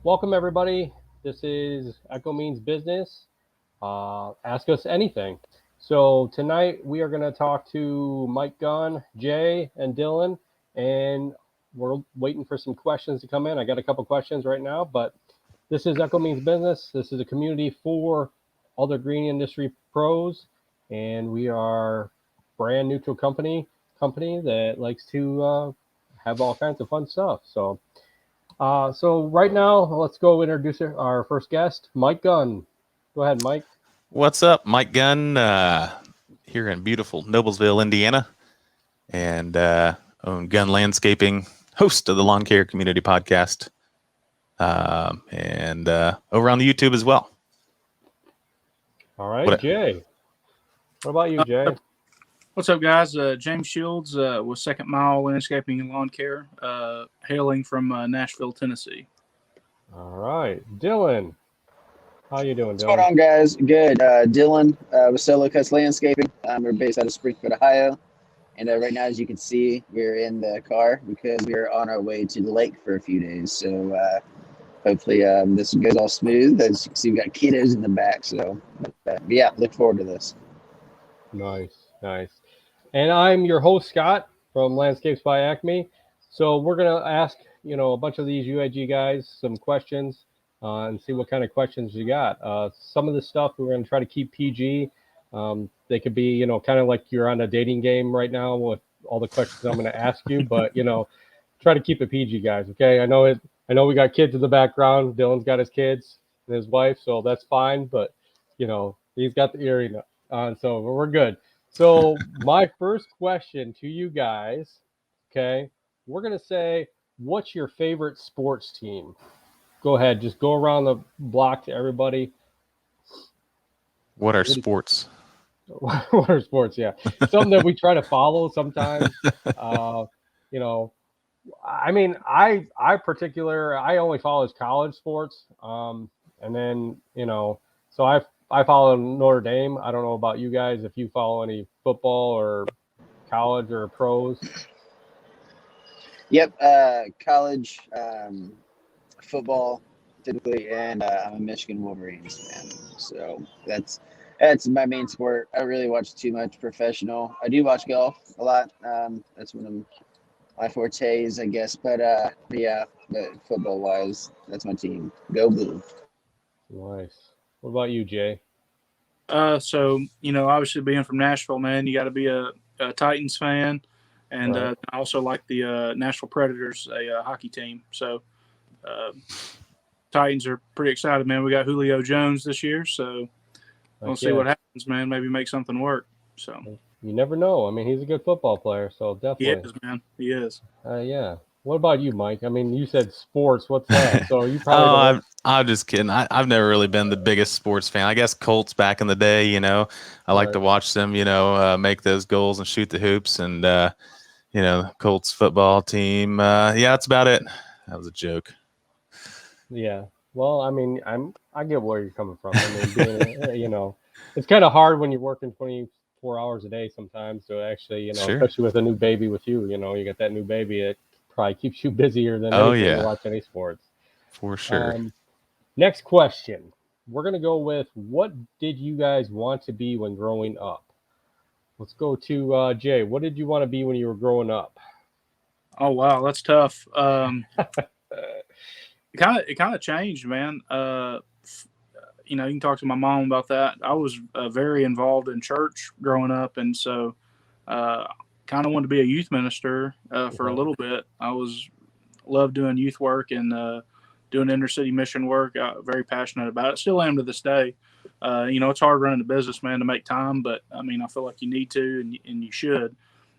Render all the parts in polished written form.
welcome everybody. This is Echo Means Business. Ask us anything. So tonight we are going to talk to Mike Gunn, Jay, and Dylan, and we're waiting for some questions to come in. I got a couple questions right now, but this is Echo Means Business. This is a community for other green industry pros, and we are brand neutral company that likes to have all kinds of fun stuff. So right now, let's go introduce our first guest, Mike Gunn. Go ahead, Mike. What's up? Mike Gunn here in beautiful Noblesville, Indiana, and own Gunn Landscaping, host of the Lawn Care Community Podcast, and over on the YouTube as well. All right, Jay. What about you, Jay? What's up, guys? Jaymz Shields with Second Mile Landscaping and Lawn Care, hailing from Nashville, Tennessee. All right, Dylan. How you doing, Dylan? What's going on, guys? Good. Dylan with Solo Cuts Landscaping. We're based out of Springfield, Ohio. And right now, as you can see, we're in the car because we're on our way to the lake for a few days. So hopefully this goes all smooth. As you can see, we've got kiddos in the back. So yeah, look forward to this. Nice. And I'm your host, Scott, from Landscapes by Acme. So we're going to ask, a bunch of these UAG guys some questions and see what kind of questions you got. Some of the stuff we're going to try to keep PG. They could be, kind of like you're on a dating game right now with all the questions I'm going to ask you, but, try to keep it PG, guys. Okay. I know we got kids in the background. Dylan's got his kids and his wife, so that's fine. But, he's got the earring on, so we're good. So my first question to you guys, okay, we're going to say, what's your favorite sports team? Go ahead. Just go around the block to everybody. What are sports? What are sports? Yeah. Something that we try to follow sometimes. I only follow college sports. And then, so I follow Notre Dame. I don't know about you guys if you follow any football or college or pros. Yep, college football typically, and I'm a Michigan Wolverines fan. So that's my main sport. I don't really watch too much professional. I do watch golf a lot. That's one of my fortes, I guess. But football wise, that's my team. Go Blue. Nice. What about you, Jay? So obviously being from Nashville, man, you got to be a Titans fan, and Right. I also like the Nashville Predators, a hockey team. So Titans are pretty excited, man. We got Julio Jones this year, so we'll see what happens, man. Maybe make something work. So you never know. I mean, he's a good football player, so definitely. He is, man. He is. Yeah. What about you, Mike? I mean, you said sports. What's that? So you probably. I'm just kidding. I've never really been the biggest sports fan. I guess Colts back in the day. I like to watch them. Make those goals and shoot the hoops, and Colts football team. Yeah, that's about it. That was a joke. Yeah. Well, I mean, I get where you're coming from. I mean, it's kind of hard when you're working 24 hours a day sometimes to actually, Sure. Especially with a new baby with you, you got that new baby. It probably keeps you busier than anything to watch any sports. For sure. Next question. We're going to go with, what did you guys want to be when growing up? Let's go to Jay. What did you want to be when you were growing up? Oh, wow. That's tough. It kind of changed, man. You can talk to my mom about that. I was very involved in church growing up, and so kind of wanted to be a youth minister for a little bit. I loved doing youth work and doing inner city mission work. Very passionate about it. Still am to this day. It's hard running a business, man, to make time, but I mean, I feel like you need to, and you should.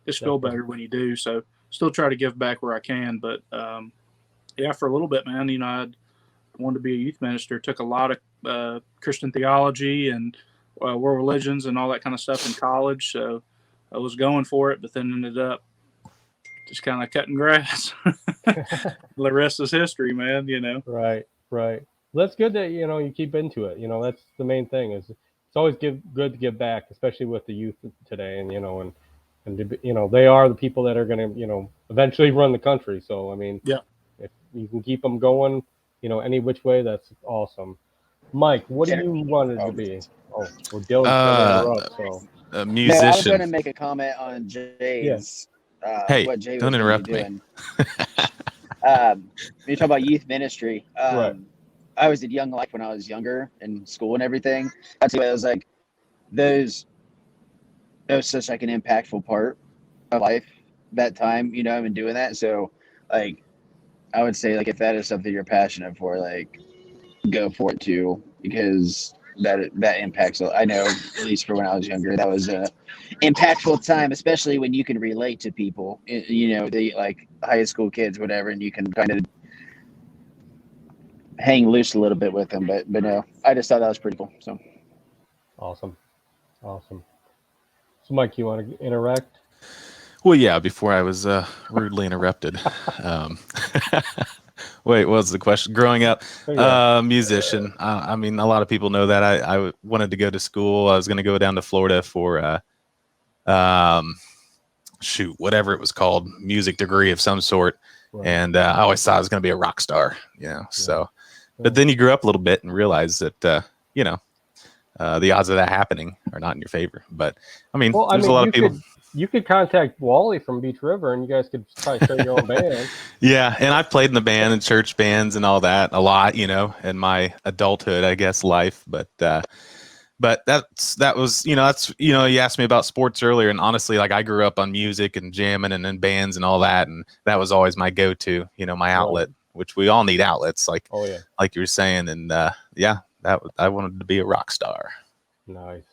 Just feel better when you do. So still try to give back where I can, but for a little bit, man, I wanted to be a youth minister. Took a lot of Christian theology and world religions and all that kind of stuff in college. So I was going for it, but then ended up just kind of cutting grass. The rest is history, man. Right. That's good that you keep into it. That's the main thing. Is it's always good to give back, especially with the youth today, and they are the people that are going to eventually run the country. So I mean, yeah, if you can keep them going, any which way, that's awesome. Mike, what do you wanted to be? Oh, well, Dylan's gonna interrupt, so. A No, I was going musician. to make a comment on Jay's, Hey, what Jay don't was interrupt me. doing. You talk about youth ministry. Right. I was at Young Life when I was younger in school and everything. That's why I was like, that was such like an impactful part of life that time. I've been doing that. So like, I would say like if that is something you're passionate for, like go for it too, because that impacts. I know at least for when I was younger, that was a impactful time, especially when you can relate to people, the like high school kids, whatever, and you can kind of hang loose a little bit with them. But no, I just thought that was pretty cool. So Awesome. So Mike, you want to interact? Well, yeah, before I was rudely interrupted. Wait, what was the question? Growing up, musician. I mean, a lot of people know that I wanted to go to school. I was going to go down to Florida for, whatever it was called, music degree of some sort. Right. And I always thought I was going to be a rock star, so. But then you grew up a little bit and realize that, the odds of that happening are not in your favor. But, I mean, there's a lot of people. You could contact Wally from Beach River, and you guys could probably start your own band. Yeah, and I played in the band and church bands and all that a lot, in my adulthood, I guess, life. But that was, you asked me about sports earlier, and honestly, like I grew up on music and jamming and in bands and all that, and that was always my go-to, my outlet, which we all need outlets, like like you were saying, and I wanted to be a rock star. Nice.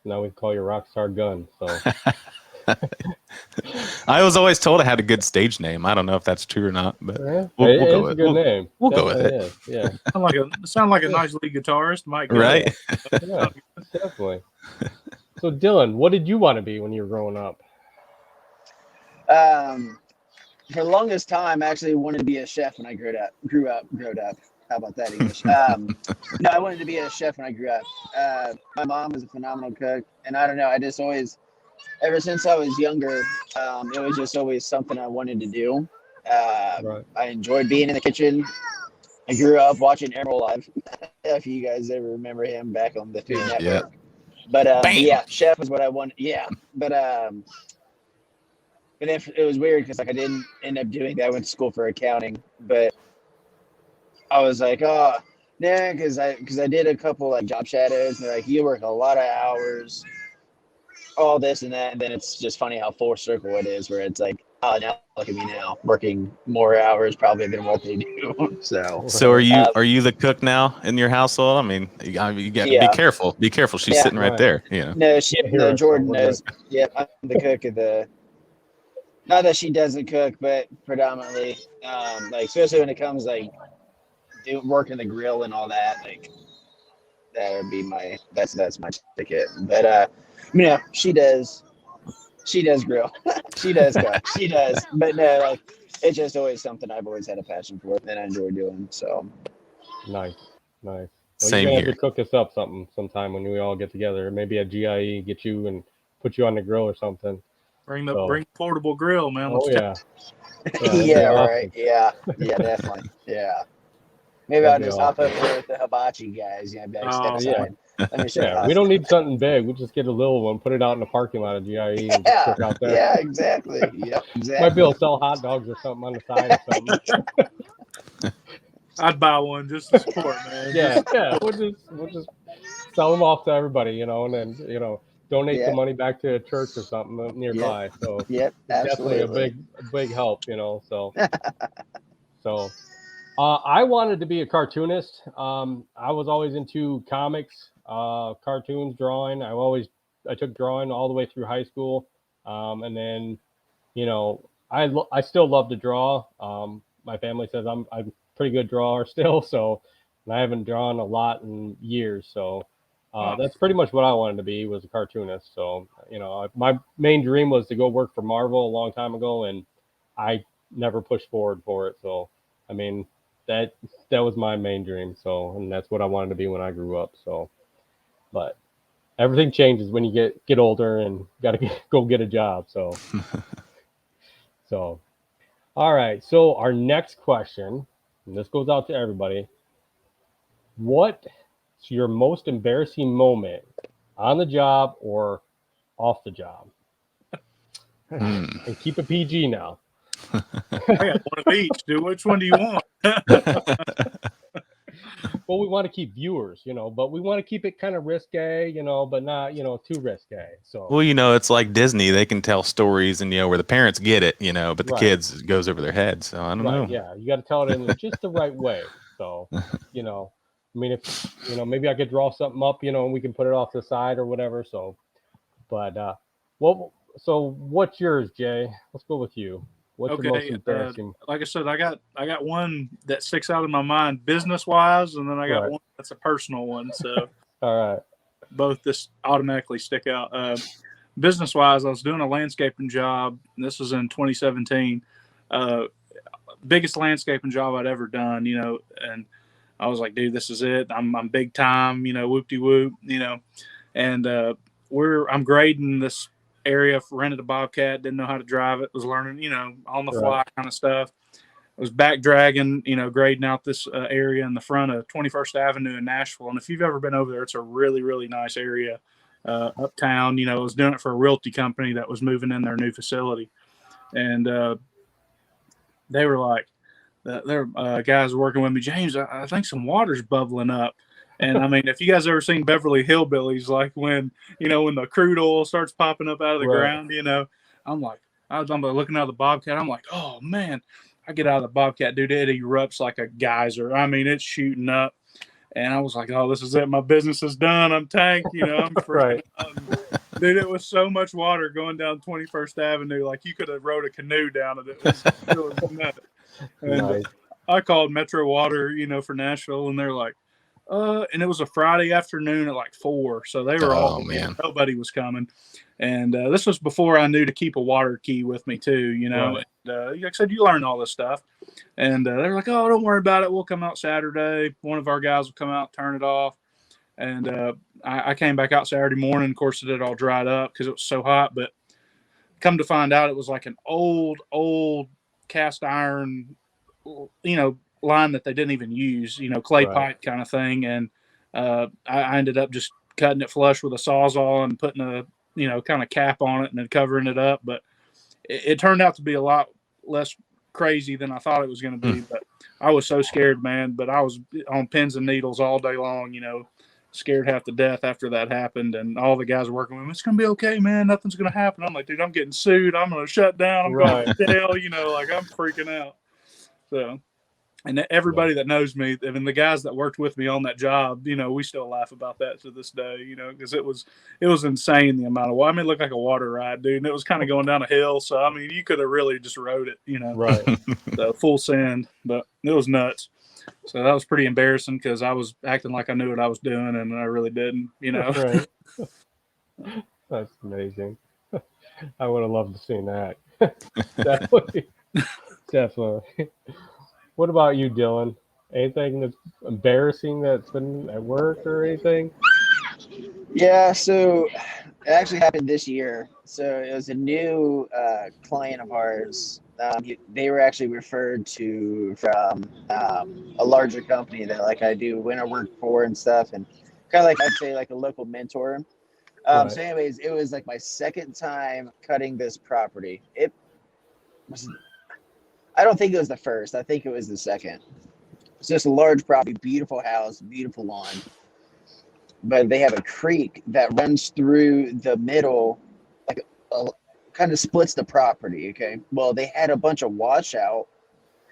Now we call you Rockstar Gunn. So I was always told I had a good stage name. I don't know if that's true or not, but we'll go with it. Good name. We'll go with it. Yeah. Sound like a nice lead guitarist, Mike. Right? Yeah, definitely. So Dylan, what did you want to be when you were growing up? For the longest time, I actually wanted to be a chef when I grew up. How about that English? No, I wanted to be a chef when I grew up. My mom was a phenomenal cook, and I don't know, I just always, ever since I was younger, it was just always something I wanted to do. I enjoyed being in the kitchen. I grew up watching Emerald Live. If you guys ever remember him back on the Food Network. Yeah. But yeah, chef was what I wanted. Yeah, but it was weird because like I didn't end up doing that. I went to school for accounting, but I was like, oh, nah, because I did a couple like job shadows, and they're like, you work a lot of hours, all this and that, and then it's just funny how full circle it is, where it's like, oh, now look at me now, working more hours probably than what they do. So are you the cook now in your household? I mean, you got to be careful. Be careful. She's sitting right there. No, Jordan knows. Yeah, I'm the cook of the. Not that she doesn't cook, but predominantly, like especially when it comes like working the grill and all that, like that would be that's my ticket. But she does grill. She does cook. She does. But no, like it's just always something I've always had a passion for and I enjoy doing. So nice. Well, Same you're gonna here. have to cook us up sometime when we all get together. Maybe at GIE, get you and put you on the grill or something. Bring portable grill, man. Yeah, right. Yeah, definitely. Yeah. Maybe I'll just hop up there with the hibachi guys. Step aside. Let me show you. We don't need something big. We'll just get a little one, put it out in the parking lot of GIE and just cook out there. Yeah, exactly. Yep, exactly. Might be able to sell hot dogs or something on the side or something. I'd buy one just to support, man. Yeah. We'll just sell them off to everybody, and then donate the money back to a church or something nearby. So definitely a big help, So I wanted to be a cartoonist. I was always into comics, cartoons, drawing. I took drawing all the way through high school, and then I still love to draw. My family says I'm a pretty good drawer still, so and I haven't drawn a lot in years, so. That's pretty much what I wanted to be, was a cartoonist. So, my main dream was to go work for Marvel a long time ago, and I never pushed forward for it. So, I mean, that was my main dream. So, and that's what I wanted to be when I grew up. So, but everything changes when you get older and got to go get a job. So, all right. So our next question and this goes out to everybody. What's your most embarrassing moment on the job or off the job? And keep it PG now. I got one of each, dude. Which one do you want? Well, we want to keep viewers, but we want to keep it kind of risque, but not, too risque. So, Well, it's like Disney. They can tell stories and, where the parents get it, but the Right. kids, it goes over their heads. So I don't know. Yeah, you got to tell it in just the right way. So, I mean, if, maybe I could draw something up, and we can put it off to the side or whatever. So, but, so what's yours, Jay? Let's go with you. What's your most embarrassing? Like I said, I got one that sticks out in my mind business wise, and then I got one that's a personal one. So all right, both just automatically stick out. Business wise, I was doing a landscaping job. And this was in 2017. Biggest landscaping job I'd ever done. And I was like, dude, this is it. I'm big time. Whoop-de-whoop. And I'm grading this area, rented a Bobcat, didn't know how to drive it, was learning, on the fly kind of stuff. I was back dragging, grading out this area in the front of 21st Avenue in Nashville. And if you've ever been over there, it's a really, really nice area uptown. I was doing it for a realty company that was moving in their new facility. And they were like, their guys working with me, James, I think some water's bubbling up. And I mean, if you guys ever seen Beverly Hillbillies, like when the crude oil starts popping up out of the ground, I'm looking out of the Bobcat. I'm like, oh man, I get out of the Bobcat, dude, it erupts like a geyser. I mean, it's shooting up. And I was like, oh, this is it. My business is done. I'm tanked. I'm freaking out. Dude, it was so much water going down 21st Avenue. Like you could have rowed a canoe down it. It was nuts. And nice. I called Metro Water, for Nashville, and they're like, and it was a Friday afternoon at like 4. So they were all, nobody was coming. And this was before I knew to keep a water key with me too, Right. And, like I said, you learn all this stuff. And they're like, oh, don't worry about it. We'll come out Saturday. One of our guys will come out, turn it off. And I came back out Saturday morning. Of course, it had all dried up because it was so hot. But come to find out, it was like an old cast iron, line that they didn't even use, clay pipe kind of thing. And I ended up just cutting it flush with a Sawzall and putting a, kind of cap on it and then covering it up. But it turned out to be a lot less crazy than I thought it was going to be. But I was so scared, man. But I was on pins and needles all day long, scared half to death after that happened. And all the guys working with me, it's going to be okay, man. Nothing's going to happen. I'm like, dude, I'm getting sued. I'm going to shut down. I'm going to jail, like I'm freaking out. So, and everybody that knows me, I mean, the guys that worked with me on that job, we still laugh about that to this day, because it was insane the amount of water. I mean, it looked like a water ride, dude. And it was kind of going down a hill. So, I mean, you could have really just rode it, Right. So full send, but it was nuts. So that was pretty embarrassing because I was acting like I knew what I was doing and I really didn't, Right. That's amazing. I would have loved to see that. Definitely. What about you, Dylan? Anything that's embarrassing that's been at work or anything? Yeah, so it actually happened this year. So it was a new client of ours. They were actually referred to from a larger company that like I do winter work for and stuff, and kind of like I'd say like a local mentor. So anyways, it was like my second time cutting this property. It was, I don't think it was the first. I think it was the second. It's just a large property, beautiful house, beautiful lawn. But they have a creek that runs through the middle, like kind of splits the property. Okay. Well, they had a bunch of washout.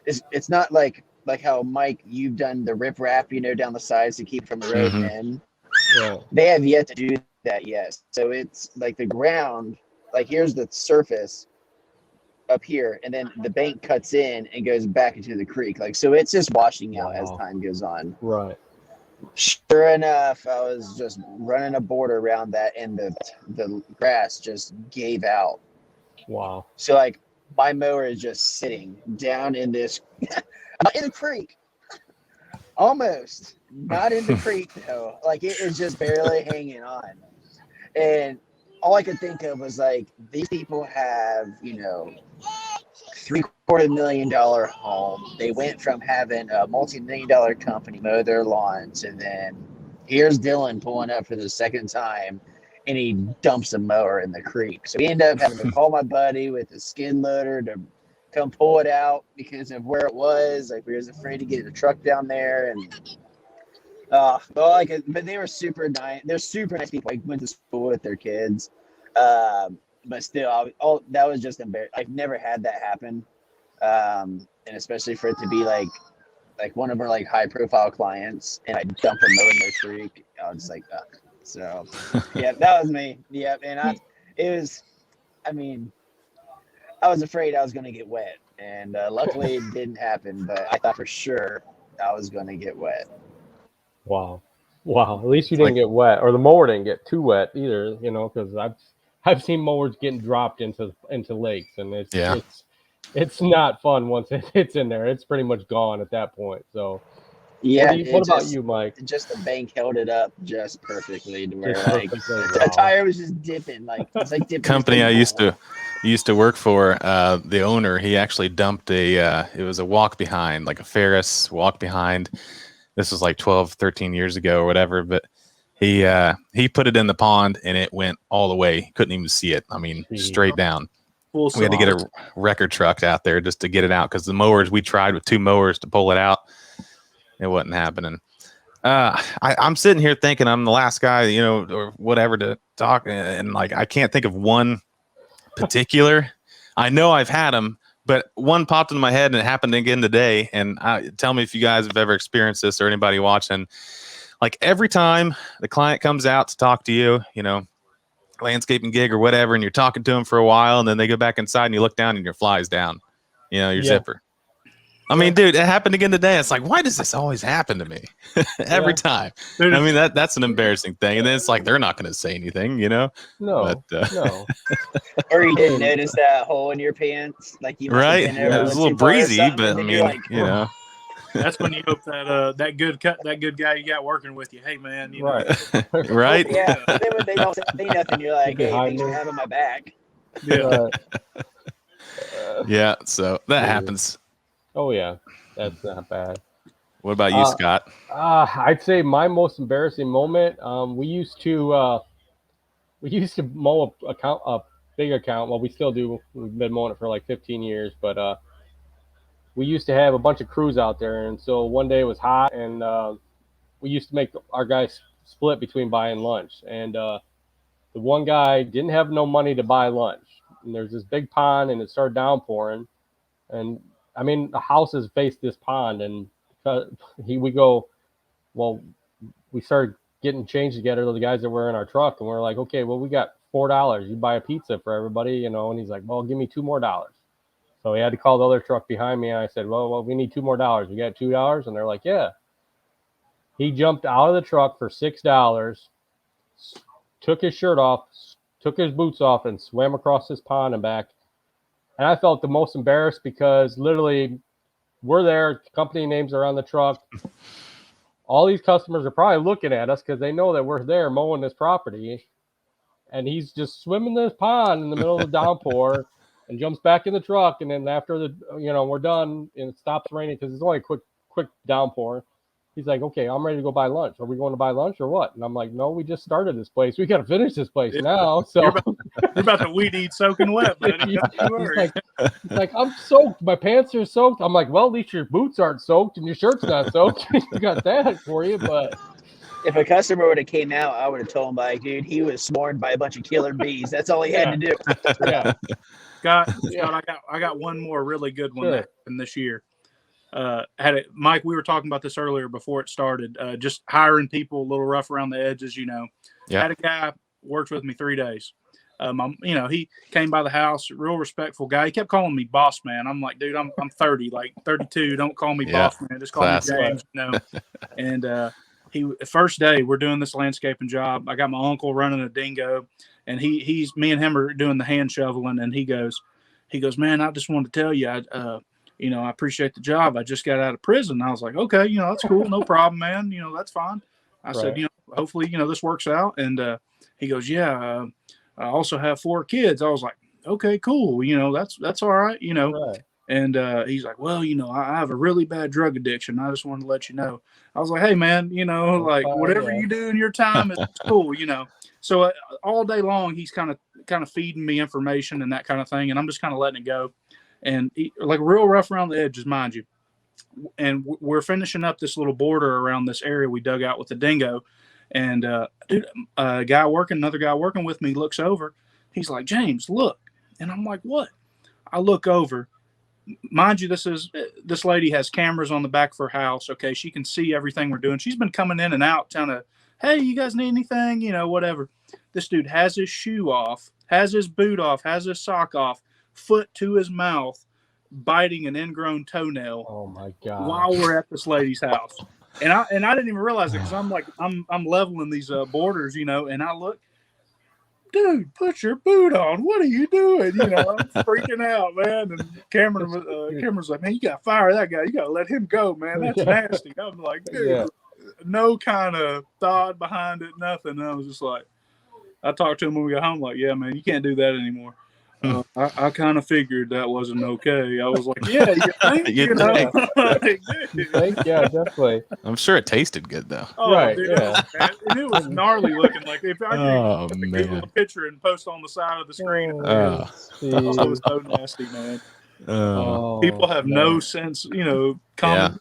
It's not like how Mike, you've done the riprap, down the sides to keep from eroding in. Yeah. They have yet to do that yet. So it's like the ground, like here's the surface up here, and then the bank cuts in and goes back into the creek. Like, so it's just washing out as time goes on. Right. Sure enough, I was just running a border around that, and the grass just gave out. Wow. So like my mower is just sitting down in this in the creek. Almost. Not in the creek though. Like it is just barely hanging on. And all I could think of was like, these people have, 3/4 $250,000 home. They went from having a multi-million-dollar company mow their lawns, and then here's Dylan pulling up for the second time, and he dumps a mower in the creek. So we end up having to call my buddy with a skid loader to come pull it out because of where it was. Like, we was afraid to get the truck down there, and but they were super nice. They're super nice people. I went to school with their kids, but still, that was just embarrassing. I've never had that happen, and especially for it to be like one of our like high profile clients, and I dump a mower in their creek. I was just like, ugh. So yeah, that was me. Yeah, and I was afraid I was going to get wet, and luckily it didn't happen, but I thought for sure I was going to get wet. Wow. At least you didn't get wet, or the mower didn't get too wet either, because I've seen mowers getting dropped into lakes, and it's not fun once it's in there. It's pretty much gone at that point. So yeah. What about you, Mike? Just the bank held it up just perfectly to where a tire was just dipping. Like, it's like dipping. Company I used to work for, the owner, he actually dumped it was a walk behind, like a Ferris walk behind. This was like 12, 13 years ago or whatever, but he put it in the pond and it went all the way. Couldn't even see it. I mean, straight down. We had to get a record truck out there just to get it out, because the mowers, we tried with 2 mowers to pull it out. It wasn't happening. I'm sitting here thinking I'm the last guy, or whatever to talk. And like, I can't think of one particular. I know I've had them, but one popped into my head, and it happened again today. And tell me if you guys have ever experienced this, or anybody watching. Like, every time the client comes out to talk to you, landscaping gig or whatever, and you're talking to them for a while, and then they go back inside and you look down and your fly's down, your zipper. I mean, dude, it happened again today. It's like, why does this always happen to me every time? Dude, I mean, that's an embarrassing thing. And then it's like, they're not going to say anything, No, but, no. Or you didn't notice that hole in your pants, like you right? It was a little breezy, but I mean, like, That's when you hope that that good guy you got working with you, hey man, right, right? Yeah. But then when they don't say nothing, you're like, hey, thanks for having my back. Yeah. Yeah. So that happens. Oh yeah, that's not bad. What about you, Scott? I'd say my most embarrassing moment. We used to mow a big account. Well, we still do. We've been mowing it for like 15 years, but we used to have a bunch of crews out there, and so one day it was hot, and we used to make our guys split between buying lunch, and the one guy didn't have no money to buy lunch, and there's this big pond, and it started downpouring, and I mean, the houses faced this pond, and we started getting change together, the guys that were in our truck, and we're like, okay, well, we got $4. You buy a pizza for everybody, and he's like, well, give me $2 more. So he had to call the other truck behind me, and I said, well, we need $2 more. We got $2? And they're like, yeah. He jumped out of the truck for $6, took his shirt off, took his boots off, and swam across this pond and back. And I felt the most embarrassed because literally we're there, company names are on the truck. All these customers are probably looking at us because they know that we're there mowing this property. And he's just swimming this pond in the middle of the downpour and jumps back in the truck. And then after we're done and it stops raining because it's only a quick downpour. He's like, okay, I'm ready to go buy lunch. Are we going to buy lunch or what? And I'm like, no, we just started this place. We got to finish this place now. So you're about to weed eat soaking wet, buddy. He's like, I'm soaked. My pants are soaked. I'm like, well, at least your boots aren't soaked and your shirt's not soaked. You got that for you. But if a customer would have came out, I would have told him, like, dude, he was swarmed by a bunch of killer bees. That's all he had to do. Yeah. Scott, I got one more really good one that happened this year. Mike, we were talking about this earlier before it started. Just hiring people a little rough around the edges, Yeah. Had a guy worked with me 3 days. He came by the house, real respectful guy. He kept calling me boss man. I'm like, dude, I'm 30, like 32. Don't call me boss man. Just call me Jaymz. And first day we're doing this landscaping job. I got my uncle running a dingo, and me and him are doing the hand shoveling, and he goes, man, I just wanted to tell you, I appreciate the job. I just got out of prison. I was like, okay, that's cool. No problem, man. That's fine. I said, hopefully, this works out. And he goes, yeah, I also have 4 kids. I was like, okay, cool. That's all right, Right. And he's like, well, I have a really bad drug addiction. I just wanted to let you know. I was like, hey, man, like whatever you do in your time is cool, So all day long, he's kind of feeding me information and that kind of thing. And I'm just kind of letting it go. And like real rough around the edges, mind you. And we're finishing up this little border around this area we dug out with the dingo. And dude, another guy working with me looks over. He's like, James, look. And I'm like, what? I look over. Mind you, this lady has cameras on the back of her house. Okay, she can see everything we're doing. She's been coming in and out, kind of, hey, you guys need anything? Whatever. This dude has his shoe off, has his boot off, has his sock off, foot to his mouth, biting an ingrown toenail. Oh my God! While we're at this lady's house, and I didn't even realize it because I'm like I'm leveling these borders, and I look. Dude, put your boot on. What are you doing? I'm freaking out, man. And Cameron's like, man, you got to fire that guy. You got to let him go, man. That's nasty. I'm like, dude, no kind of thought behind it, nothing. And I was just like, I talked to him when we got home, like, yeah, man, you can't do that anymore. I kind of figured that wasn't okay. I was like, yeah, you think, You think? Yeah, definitely. I'm sure it tasted good though. Oh, right, dude, yeah. it was gnarly looking. Like if I could Google a picture and post on the side of the screen, it was so nasty, man. People have no sense, I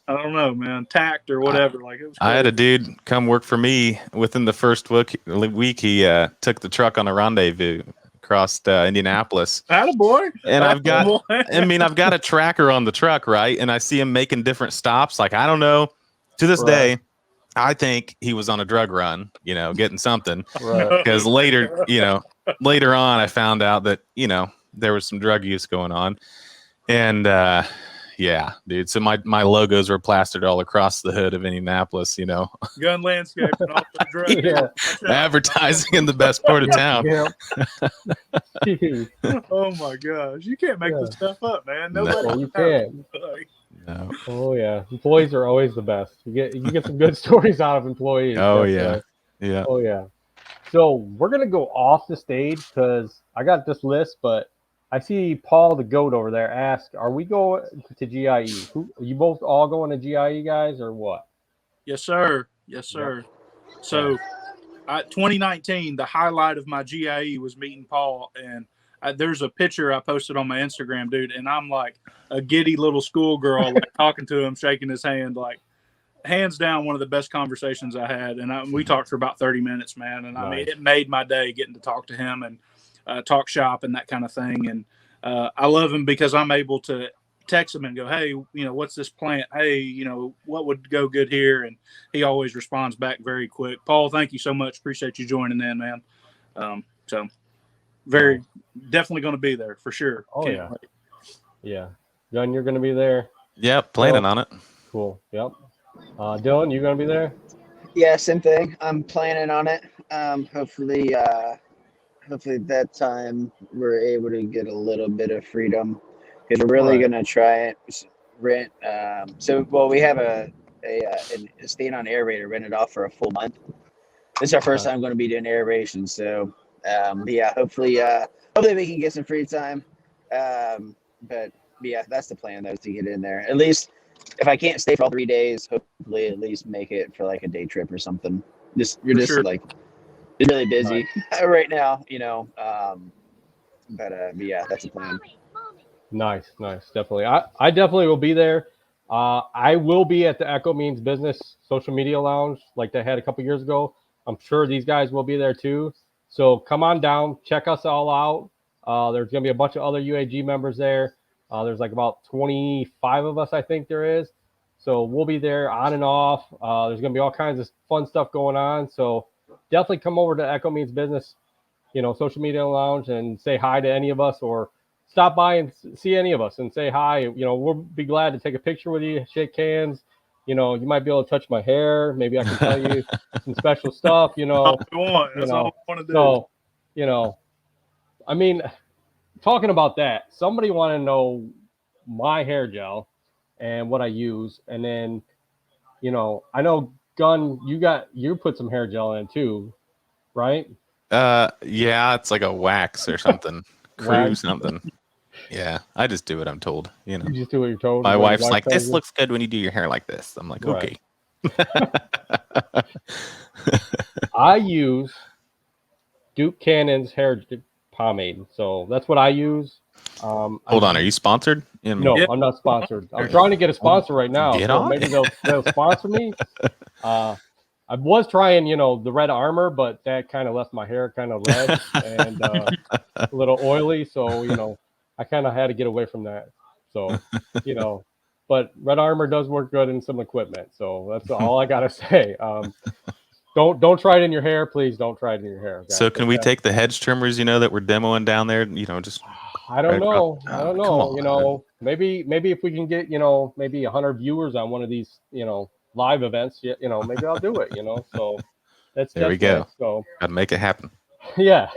don't know, man, tact or whatever. Like it was crazy. I had a dude come work for me within the first week. He took the truck on a rendezvous across Indianapolis. Attaboy. And I've got a tracker on the truck, right? And I see him making different stops. Like, I don't know, to this day, I think he was on a drug run, getting something. Because later on, I found out that, there was some drug use going on. And, yeah, dude. So my logos were plastered all across the hood of Indianapolis, Gunn Landscaping, off the drug. Advertising in the best part of town. Oh my gosh, you can't make this stuff up, man. Nobody you can't. No. Oh yeah, employees are always the best. You get some good stories out of employees. Oh yeah, yeah. Oh yeah. So we're gonna go off the stage because I got this list, but I see Paul the Goat over there ask, are we going to GIE? You both all going to GIE, guys, or what? Yes, sir. Yes, sir. Yep. So 2019, the highlight of my GIE was meeting Paul. And there's a picture I posted on my Instagram, dude. And I'm like a giddy little schoolgirl, like talking to him, shaking his hand, like hands down, one of the best conversations I had. And we talked for about 30 minutes, man. And I mean, it made my day getting to talk to him and talk shop and that kind of thing. And I love him because I'm able to text him and go, hey, what's this plant? Hey, what would go good here? And he always responds back very quick. Paul, thank you so much. Appreciate you joining in, man. So definitely going to be there for sure. Oh, yeah. Wait. Yeah. Gunn, you're going to be there? Yep. Planning on it. Cool. Yep. Dylan, you going to be there? Yeah, same thing. I'm planning on it. Hopefully that time we're able to get a little bit of freedom because we're really going to try it. Rent. We have a staying on aerator rented off for a full month. This is our first time going to be doing aeration. So, hopefully we can get some free time. But yeah, that's the plan though, to get in there. At least if I can't stay for all 3 days, hopefully at least make it for like a day trip or something. Like, it's really busy right now, but that's the plan. Nice. Definitely. I definitely will be there. I will be at the Echo Means Business social media lounge like they had a couple years ago. I'm sure these guys will be there too. So come on down, check us all out. There's going to be a bunch of other UAG members there. There's like about 25 of us, I think there is. So we'll be there on and off. There's going to be all kinds of fun stuff going on. So definitely come over to Echo Means Business, social media lounge and say hi to any of us or stop by and see any of us and say hi. We'll be glad to take a picture with you, shake hands. You might be able to touch my hair. Maybe I can tell you some special stuff, That's all I want to do. So, I mean, talking about that, somebody want to know my hair gel and what I use. And then, I know Gunn, you put some hair gel in too, right? Yeah, it's like a wax or something. Crew something. Yeah, I just do what I'm told. You know, You just do what you're told. my what your wife's wife like, tells "This you? looks good when you do your hair like this." I'm like, Right. "Okay." I use Duke Cannon's hair pomade, so that's what I use. Hold on, are you sponsored? No, Yeah. I'm not sponsored. I'm trying to get a sponsor right now, Get so on maybe it. they'll sponsor me. I was trying, the Red Armor, but that kind of left my hair kind of red and a little oily. So, I kind of had to get away from that. So, but Red Armor does work good in some equipment. So that's all I gotta say. Don't try it in your hair, please. Don't try it in your hair. Guys. So can we take the hedge trimmers, that we're demoing down there? Just I don't right know. across- I don't come know. on. Maybe if we can get, maybe 100 viewers on one of these, live events, maybe I'll do it, So that's There we go. next. So Gotta make it happen. yeah.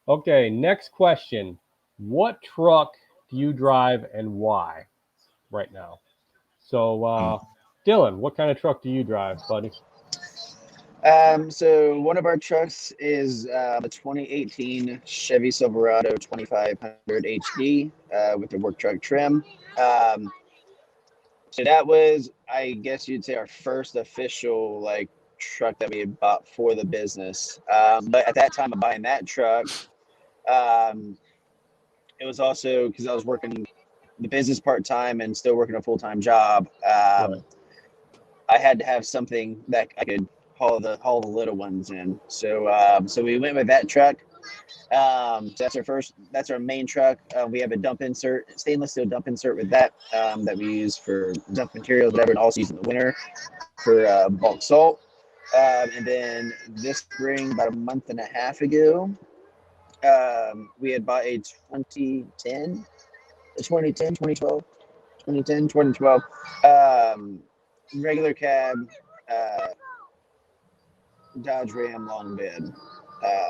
Okay, next question. What truck do you drive and why right now? So Dylan, what kind of truck do you drive, buddy? So one of our trucks is a 2018 Chevy Silverado 2500 HD with the work truck trim. So that was, I guess you'd say, our first official truck that we had bought for the business. But at that time of buying that truck, it was also because I was working the business part-time and still working a full-time job. Right. I had to have something that I could haul the little ones in. So we went with that truck. So that's our main truck. We have a dump insert, stainless steel dump insert with that that we use for dump materials, whatever, and also use in the winter for bulk salt. And then this spring, about a month and a half ago, we had bought a 2010, 2012, regular cab Dodge Ram long bed.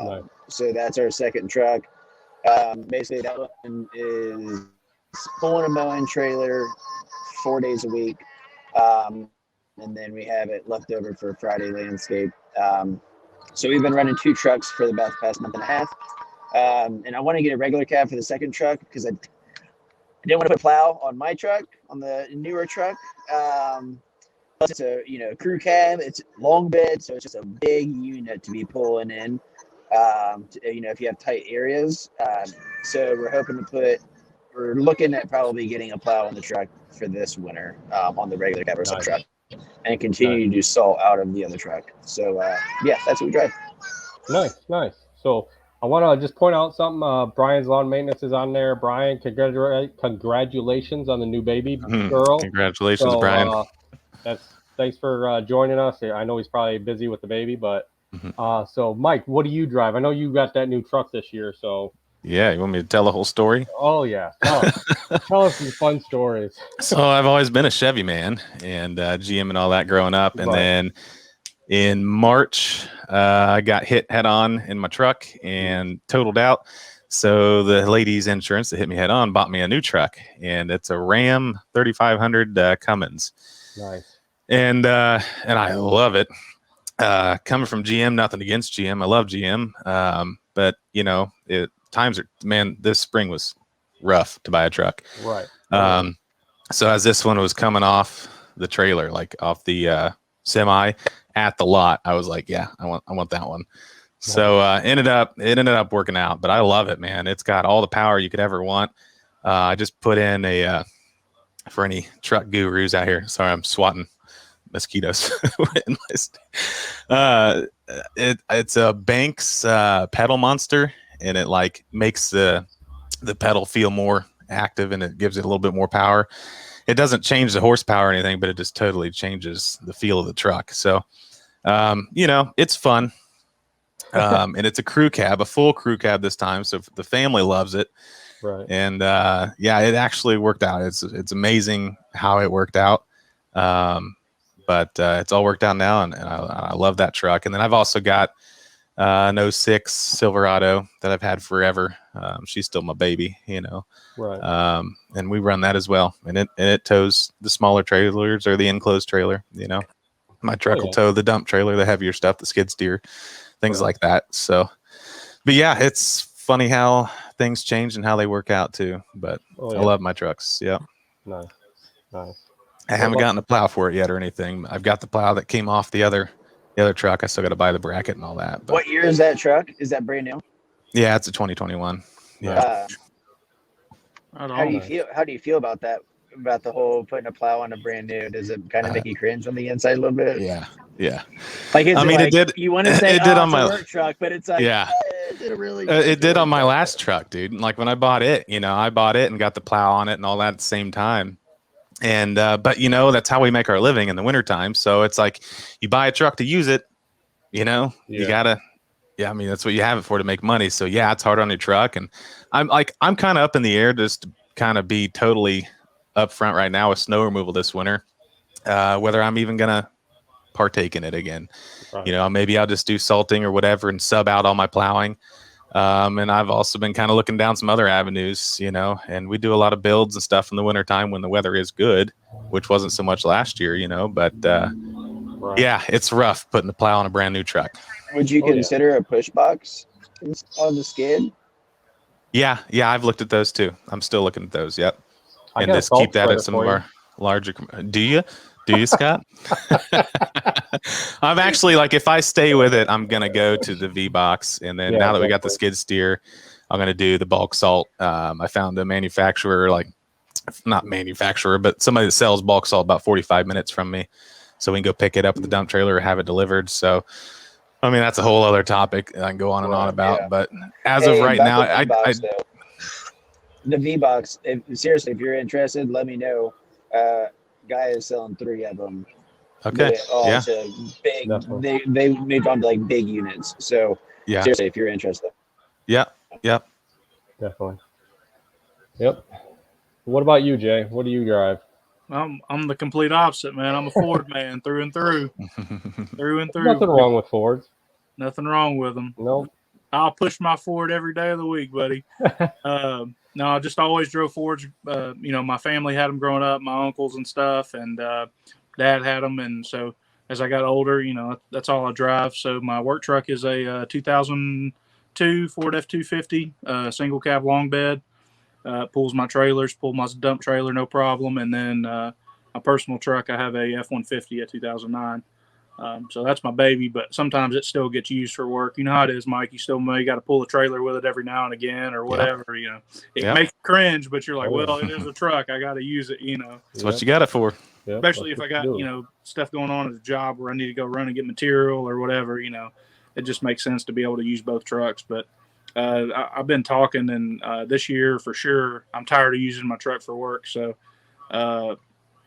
Nice. So that's our second truck. Basically, that one is pulling a mowing trailer 4 days a week. And then we have it left over for Friday landscape. So we've been running two trucks for the past month and a half. And I want to get a regular cab for the second truck because I didn't want to put a plow on my truck, on the newer truck. Plus it's a crew cab. It's long bed, so it's just a big unit to be pulling in. If you have tight areas. So we're looking at probably getting a plow on the truck for this winter on the regular cab or sub truck, and continue to do salt out of the other truck. So that's what we drive. Nice. So I want to just point out something. Brian's Lawn Maintenance is on there. Brian, congratulations on the new baby girl. Congratulations, Brian. Thanks for joining us. I know he's probably busy with the baby, but so Mike, what do you drive? I know you got that new truck this year, so yeah, you want me to tell the whole story? Oh yeah, tell us some fun stories. So I've always been a Chevy man and GM and all that growing up, and then in March I got hit head on in my truck and totaled out. So the lady's insurance that hit me head on bought me a new truck, and it's a Ram 3500 Cummins. Nice. And I love it. Coming from GM, nothing against GM. I love GM. But this spring was rough to buy a truck. Right. So as this one was coming off the trailer, like off the semi at the lot, I was like, yeah, I want that one. So it ended up working out, but I love it, man. It's got all the power you could ever want. I just put in for any truck gurus out here. Sorry, I'm swatting mosquitoes. It's a Banks pedal monster, and it makes the pedal feel more active, and it gives it a little bit more power. It doesn't change the horsepower or anything, but it just totally changes the feel of the truck. So it's fun. And it's a crew cab, a full crew cab this time, so the family loves it. Right. And it actually worked out. It's amazing how it worked out. But it's all worked out now, and I love that truck. And then I've also got an 06 Silverado that I've had forever. She's still my baby, Right. And we run that as well. And it tows the smaller trailers or the enclosed trailer. My truck will tow the dump trailer, the heavier stuff, the skid steer, things like that. So, but yeah, it's funny how things change and how they work out too. But Oh, I yeah. love my trucks. Yeah. Nice. I haven't gotten a plow for it yet or anything. I've got the plow that came off the other truck. I still got to buy the bracket and all that. But What year is that truck? Is that brand new? yeah, it's a 2021. Yeah. Right How do on. you feel? How do you feel about that? About the whole putting a plow on a brand new? Does it kind of make you cringe on the inside a little bit? Yeah. Like, is I it mean, like, it did. You want to say, it did on it's my a work truck, but it's like, yeah. Is it a really? It did on my last truck, dude. Like when I bought it, I bought it and got the plow on it and all that at the same time. And but that's how we make our living in the wintertime. So it's like you buy a truck to use it, you gotta. Yeah, I mean that's what you have it for, to make money. So yeah, it's hard on your truck, and I'm kind of up in the air just to kind of be totally upfront right now with snow removal this winter, whether I'm even gonna partake in it again. Right. Maybe I'll just do salting or whatever and sub out all my plowing. And I've also been kind of looking down some other avenues, and we do a lot of builds and stuff in the wintertime when the weather is good, which wasn't so much last year, but Right. yeah, it's rough putting the plow on a brand new truck. Would you consider a push box on the skid? Yeah, I've looked at those too. I'm still looking at those. Yep. I And got a just keep salt that at spreader some for of you. our larger. Do you, Scott? I'm actually if I stay with it, I'm gonna go to the V box, and then now that we got the skid steer, I'm gonna do the bulk salt. I found a manufacturer, not manufacturer, but somebody that sells bulk salt about 45 minutes from me, so we can go pick it up at the dump trailer or have it delivered. So, I mean, that's a whole other topic I can go on and on about. Yeah. But as of right now, the V box. Seriously, if you're interested, let me know. Guy is selling 3 of them. Okay. All to big. They made on to big units. So seriously, if you're interested. Yeah. Definitely. Yep. What about you, Jay? What do you drive? I'm the complete opposite, man. I'm a Ford man through and through. Nothing wrong with Fords. Nothing wrong with them. Nope. I'll push my Ford every day of the week, buddy. No, I just always drove Fords. My family had them growing up, my uncles and stuff, and Dad had them. And so as I got older, that's all I drive. So my work truck is a 2002 Ford F-250 single cab long bed. Pulls my trailers, pull my dump trailer, no problem. And then my personal truck, I have a F-150 a 2009. So that's my baby, but sometimes it still gets used for work. You know how it is, Mike. You still may got to pull a trailer with it every now and again or whatever. It makes you cringe, but you're like, well, it is a truck. I got to use it. That's what you got it for. Especially if I got stuff going on at the job where I need to go run and get material or whatever. It just makes sense to be able to use both trucks. But I've been talking, and this year for sure, I'm tired of using my truck for work. So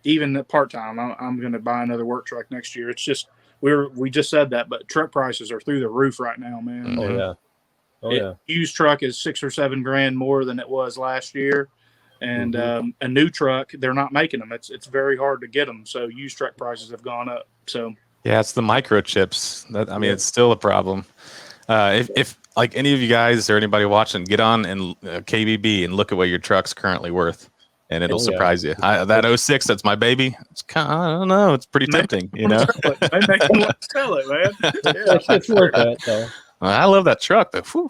even part time, I'm going to buy another work truck next year. It's just we just said that, but truck prices are through the roof right now, man. Oh yeah. Used truck is $6,000 or $7,000 more than it was last year, and a new truck, they're not making them. It's very hard to get them. So used truck prices have gone up. So yeah, it's the microchips. It's still a problem. If any of you guys or anybody watching, get on and KBB and look at what your truck's currently worth. And it'll surprise you. That 06, that's my baby. It's I don't know. It's pretty tempting, I make them sell it, man. It's worth it, though. I love that truck, though. Whew,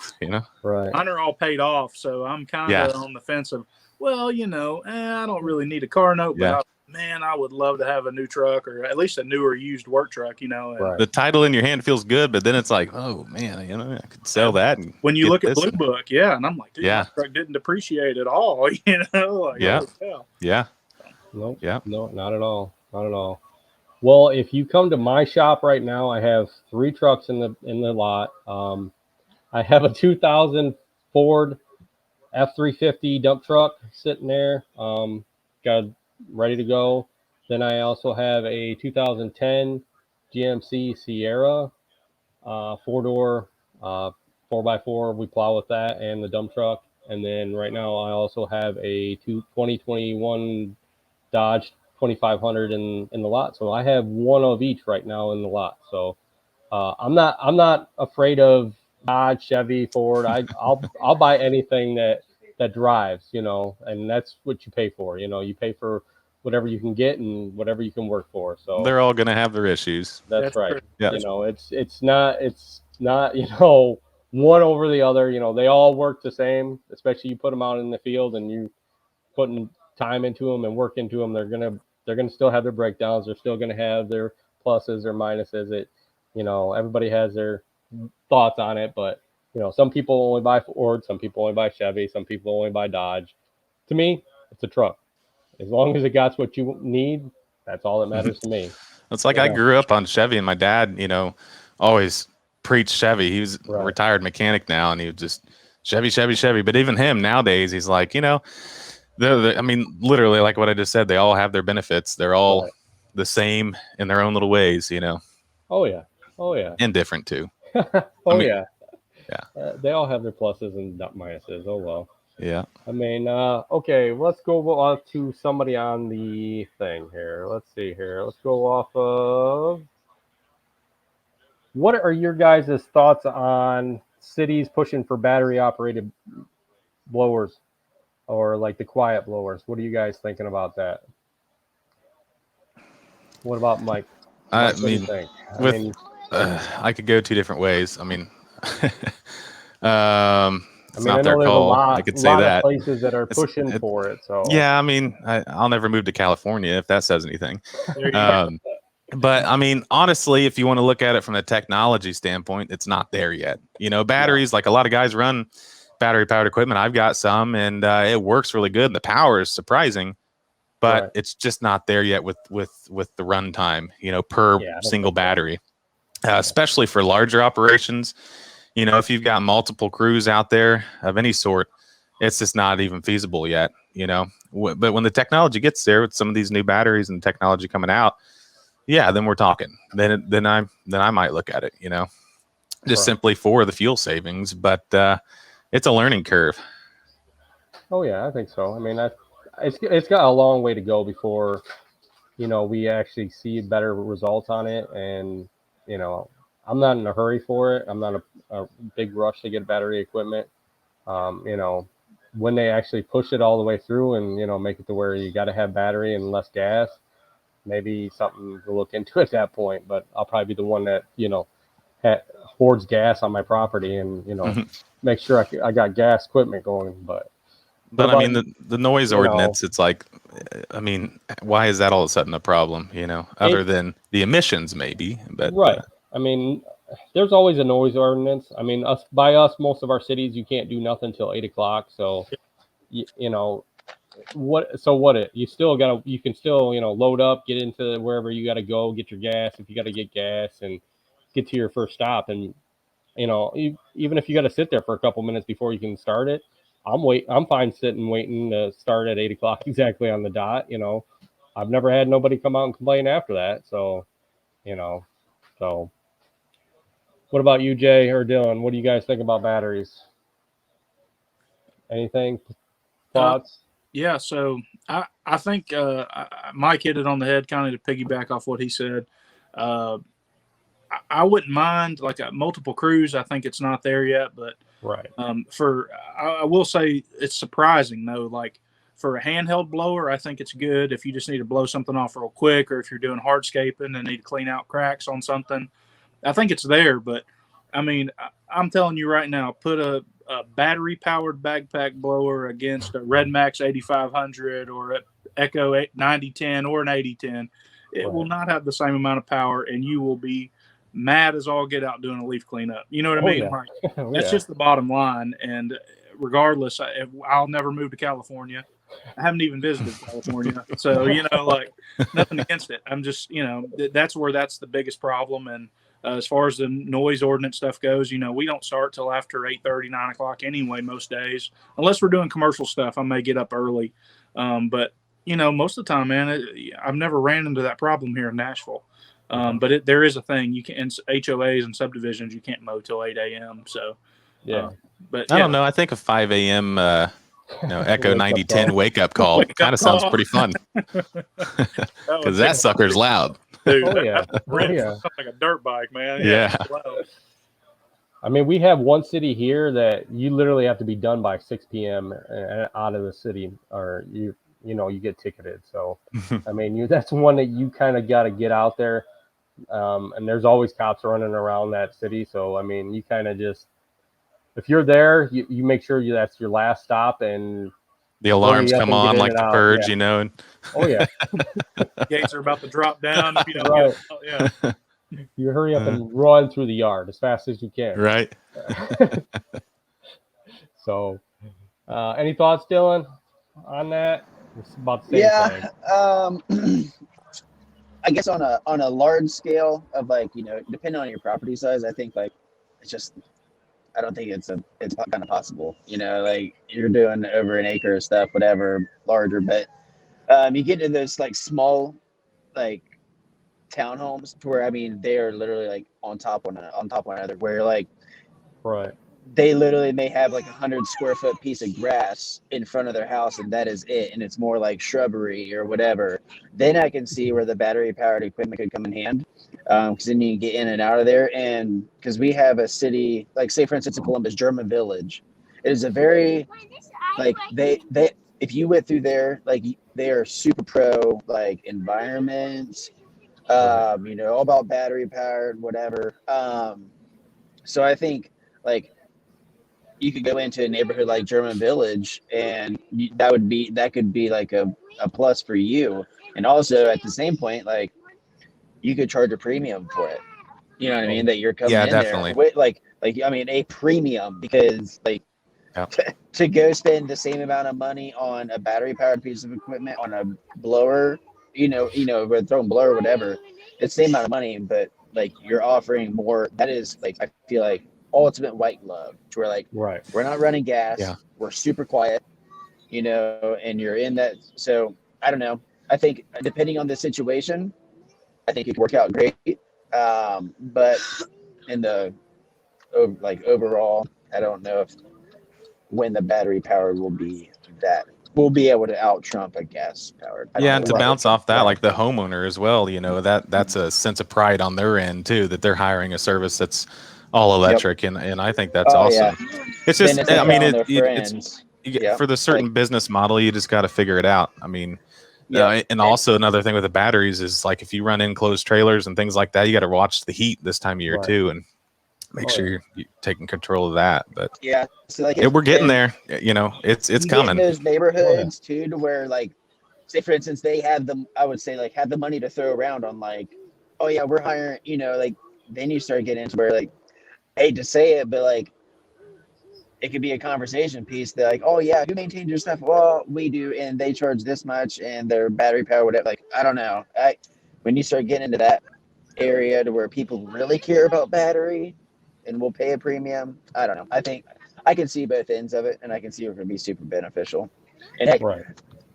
Right. Mine are all paid off, so I'm kind of on the fence of, I don't really need a car note, but I would love to have a new truck or at least a newer used work truck. Right. The title in your hand feels good, but then it's like, oh man, I could sell that. And when you look at Blue Book, and I'm like, dude, my truck didn't depreciate at all. Nope. Yeah. No, not at all. Not at all. Well, if you come to my shop right now, I have 3 trucks in the lot. I have a 2000 Ford F-350 dump truck sitting there, got ready to go. Then I also have a 2010 GMC Sierra, 4-door, 4x4. We plow with that and the dump truck. And then right now I also have a 2021 Dodge 2500 in the lot. So I have one of each right now in the lot. So I'm not afraid of Dodge, Chevy, Ford. I'll buy anything that drives, and that's what you pay for. You pay for whatever you can get and whatever you can work for. So they're all going to have their issues. That's right. Yeah. It's not one over the other. You know, they all work the same, especially you put them out in the field and you putting time into them and work into them. They're gonna still have their breakdowns. They're still gonna have their pluses or minuses. It, you know, everybody has their thoughts on it, but you know, some people only buy Ford, some people only buy Chevy, some people only buy Dodge. To me, it's a truck. As long as it got what you need, that's all that matters to me. It's like You I know? grew up on Chevy, and my dad, you know, always preached Chevy. He was a Right. retired mechanic now, and he would just Chevy, Chevy, Chevy. But even him nowadays, he's like, you know, I mean, literally, like what I just said, they all have their benefits. They're all Right. the same in their own little ways, you know, Oh yeah. Oh yeah. and different too. Oh I mean, yeah. yeah. They all have their pluses and minuses. Oh well. Yeah. I mean, okay, let's go off to somebody on the thing here. Let's see here. Let's go off of, what are your guys' thoughts on cities pushing for battery operated blowers or like the quiet blowers? What are you guys thinking about that? What about Mike? I Mike, what do you mean, think? with I could go two different ways. I mean, it's I not their know there's call. I could say lot of that. places that are pushing for it. So Yeah, I mean, I'll never move to California if that says anything. There you go. But I mean, honestly, if you want to look at it from a technology standpoint, it's not there yet. You know, batteries, like a lot of guys run battery powered equipment. I've got some, and it works really good. And the power is surprising, but Right. it's just not there yet with the runtime. You know, per Yeah, I don't single think so. battery, especially for larger operations. You know, if you've got multiple crews out there of any sort, it's just not even feasible yet. You know, but when the technology gets there with some of these new batteries and technology coming out, yeah, then we're talking. Then I might look at it. You know, just Right. simply for the fuel savings, but it's a learning curve. Oh yeah, I think so. I mean, it's got a long way to go before, you know, we actually see better results on it. And you know, I'm not in a hurry for it. I'm not a big rush to get battery equipment. You know, when they actually push it all the way through and, you know, make it to where you got to have battery and less gas, maybe something to look into at that point. But I'll probably be the one that, you know, hoards gas on my property and, you know, make sure I got gas equipment going. But what But I about, mean, the noise you know, ordinance, it's like, I mean, why is that all of a sudden a problem? You know, other than the emissions, maybe. But right. I mean, there's always a noise ordinance. I mean, by us, most of our cities, you can't do nothing till 8 o'clock. So, you know, you still you can still, you know, load up, get into wherever you got to go, get your gas if you got to get gas, and get to your first stop. And you know, even if you got to sit there for a couple minutes before you can start it, I'm fine sitting waiting to start at 8 o'clock exactly on the dot. You know, I've never had nobody come out and complain after that. So, you know, so what about you, Jay or Dylan? What do you guys think about batteries? Anything, thoughts? Yeah, so I think Mike hit it on the head, kind of to piggyback off what he said. I wouldn't mind like a multiple crews. I think it's not there yet, but Right. I will say it's surprising though. Like for a handheld blower, I think it's good if you just need to blow something off real quick, or if you're doing hardscaping and need to clean out cracks on something. I think it's there, but I mean, I'm telling you right now, put a battery powered backpack blower against a Red Max 8500 or an Echo 9010 or an 8010. It will not have the same amount of power, and you will be mad as all get out doing a leaf cleanup. You know what I mean? Yeah. Like, Oh, that's yeah. just the bottom line. And regardless, I'll never move to California. I haven't even visited California. So, you know, like nothing against it. I'm just, you know, that's where that's the biggest problem. And as far as the noise ordinance stuff goes, you know, we don't start till after 8:30, 9 o'clock anyway, most days, unless we're doing commercial stuff. I may get up early. But, you know, most of the time, man, I've never ran into that problem here in Nashville. But there is a thing you can, in HOAs and subdivisions, you can't mow till 8 a.m. So, Yeah. But I don't know. I think a 5 a.m. Echo Wake up 9010 call. wake up call kind of sounds pretty fun because that sucker's loud. Dude, Oh, yeah. that's Oh, yeah. like a dirt bike, man. Yeah. I mean, we have one city here that you literally have to be done by 6 p.m. Out of the city, or you know, you get ticketed. So, I mean, that's one that you kind of got to get out there. And there's always cops running around that city. So, I mean, you kind of just, if you're there, you make sure that's your last stop, and the alarms hurry up come and get on in like and the out. purge, Yeah. you know. And Oh yeah, Gates are about to drop down. If you don't Right. get, oh, yeah. you hurry up and run through the yard as fast as you can. right. So, any thoughts, Dylan, on that? It's about the same thing. I guess on a large scale of like, depending on your property size, I think like it's just, I don't think it's kind of possible, like you're doing over an acre of stuff, whatever, larger, but you get to those like small like townhomes where, I mean, they are literally like on top of one another, where like Right. they literally may have like 100 square foot piece of grass in front of their house, and that is it, and it's more like shrubbery or whatever. Then I can see where the battery powered equipment could come in hand, because then you can get in and out of there. And because we have a city, like say for instance in Columbus, German Village, it is a very like they if you went through there, like they are super pro like environment, all about battery powered whatever. So I think like you could go into a neighborhood like German Village, and that could be like a plus for you. And also at the same point, like you could charge a premium for it. You know what I mean? That you're coming Yeah, in definitely. there with I mean a premium, because like Yeah. to go spend the same amount of money on a battery powered piece of equipment on a blower, with throwing blower or whatever, it's the same amount of money, but like you're offering more. That is like, I feel like ultimate white glove, to where like Right. we're not running gas, Yeah. we're super quiet, and you're in that. So I don't know. I think depending on the situation, I think it could work out great. But in the overall, I don't know if when the battery powered will be able to out trump a gas powered. Yeah, and to bounce off that, Right. like the homeowner as well, that's a sense of pride on their end too, that they're hiring a service that's all electric, and I think that's awesome. It's just, Then it's like I mean, telling their it's friends. for the certain business model, you just got to figure it out. I mean, and also another thing with the batteries is like if you run enclosed trailers and things like that, you got to watch the heat this time of year too, and make sure you're taking control of that. But so like we're getting there. It's you coming. get in those neighborhoods too, to where like, say for instance, they have I would say like have the money to throw around on like, oh yeah, we're hiring, like then you start getting into where like, I hate to say it, but like it could be a conversation piece. They're like, oh yeah, who maintains your stuff? Well, we do, and they charge this much, and their battery power, whatever. Like, I don't know. When you start getting into that area to where people really care about battery and will pay a premium, I don't know. I think I can see both ends of it, and I can see it would be super beneficial. And heck,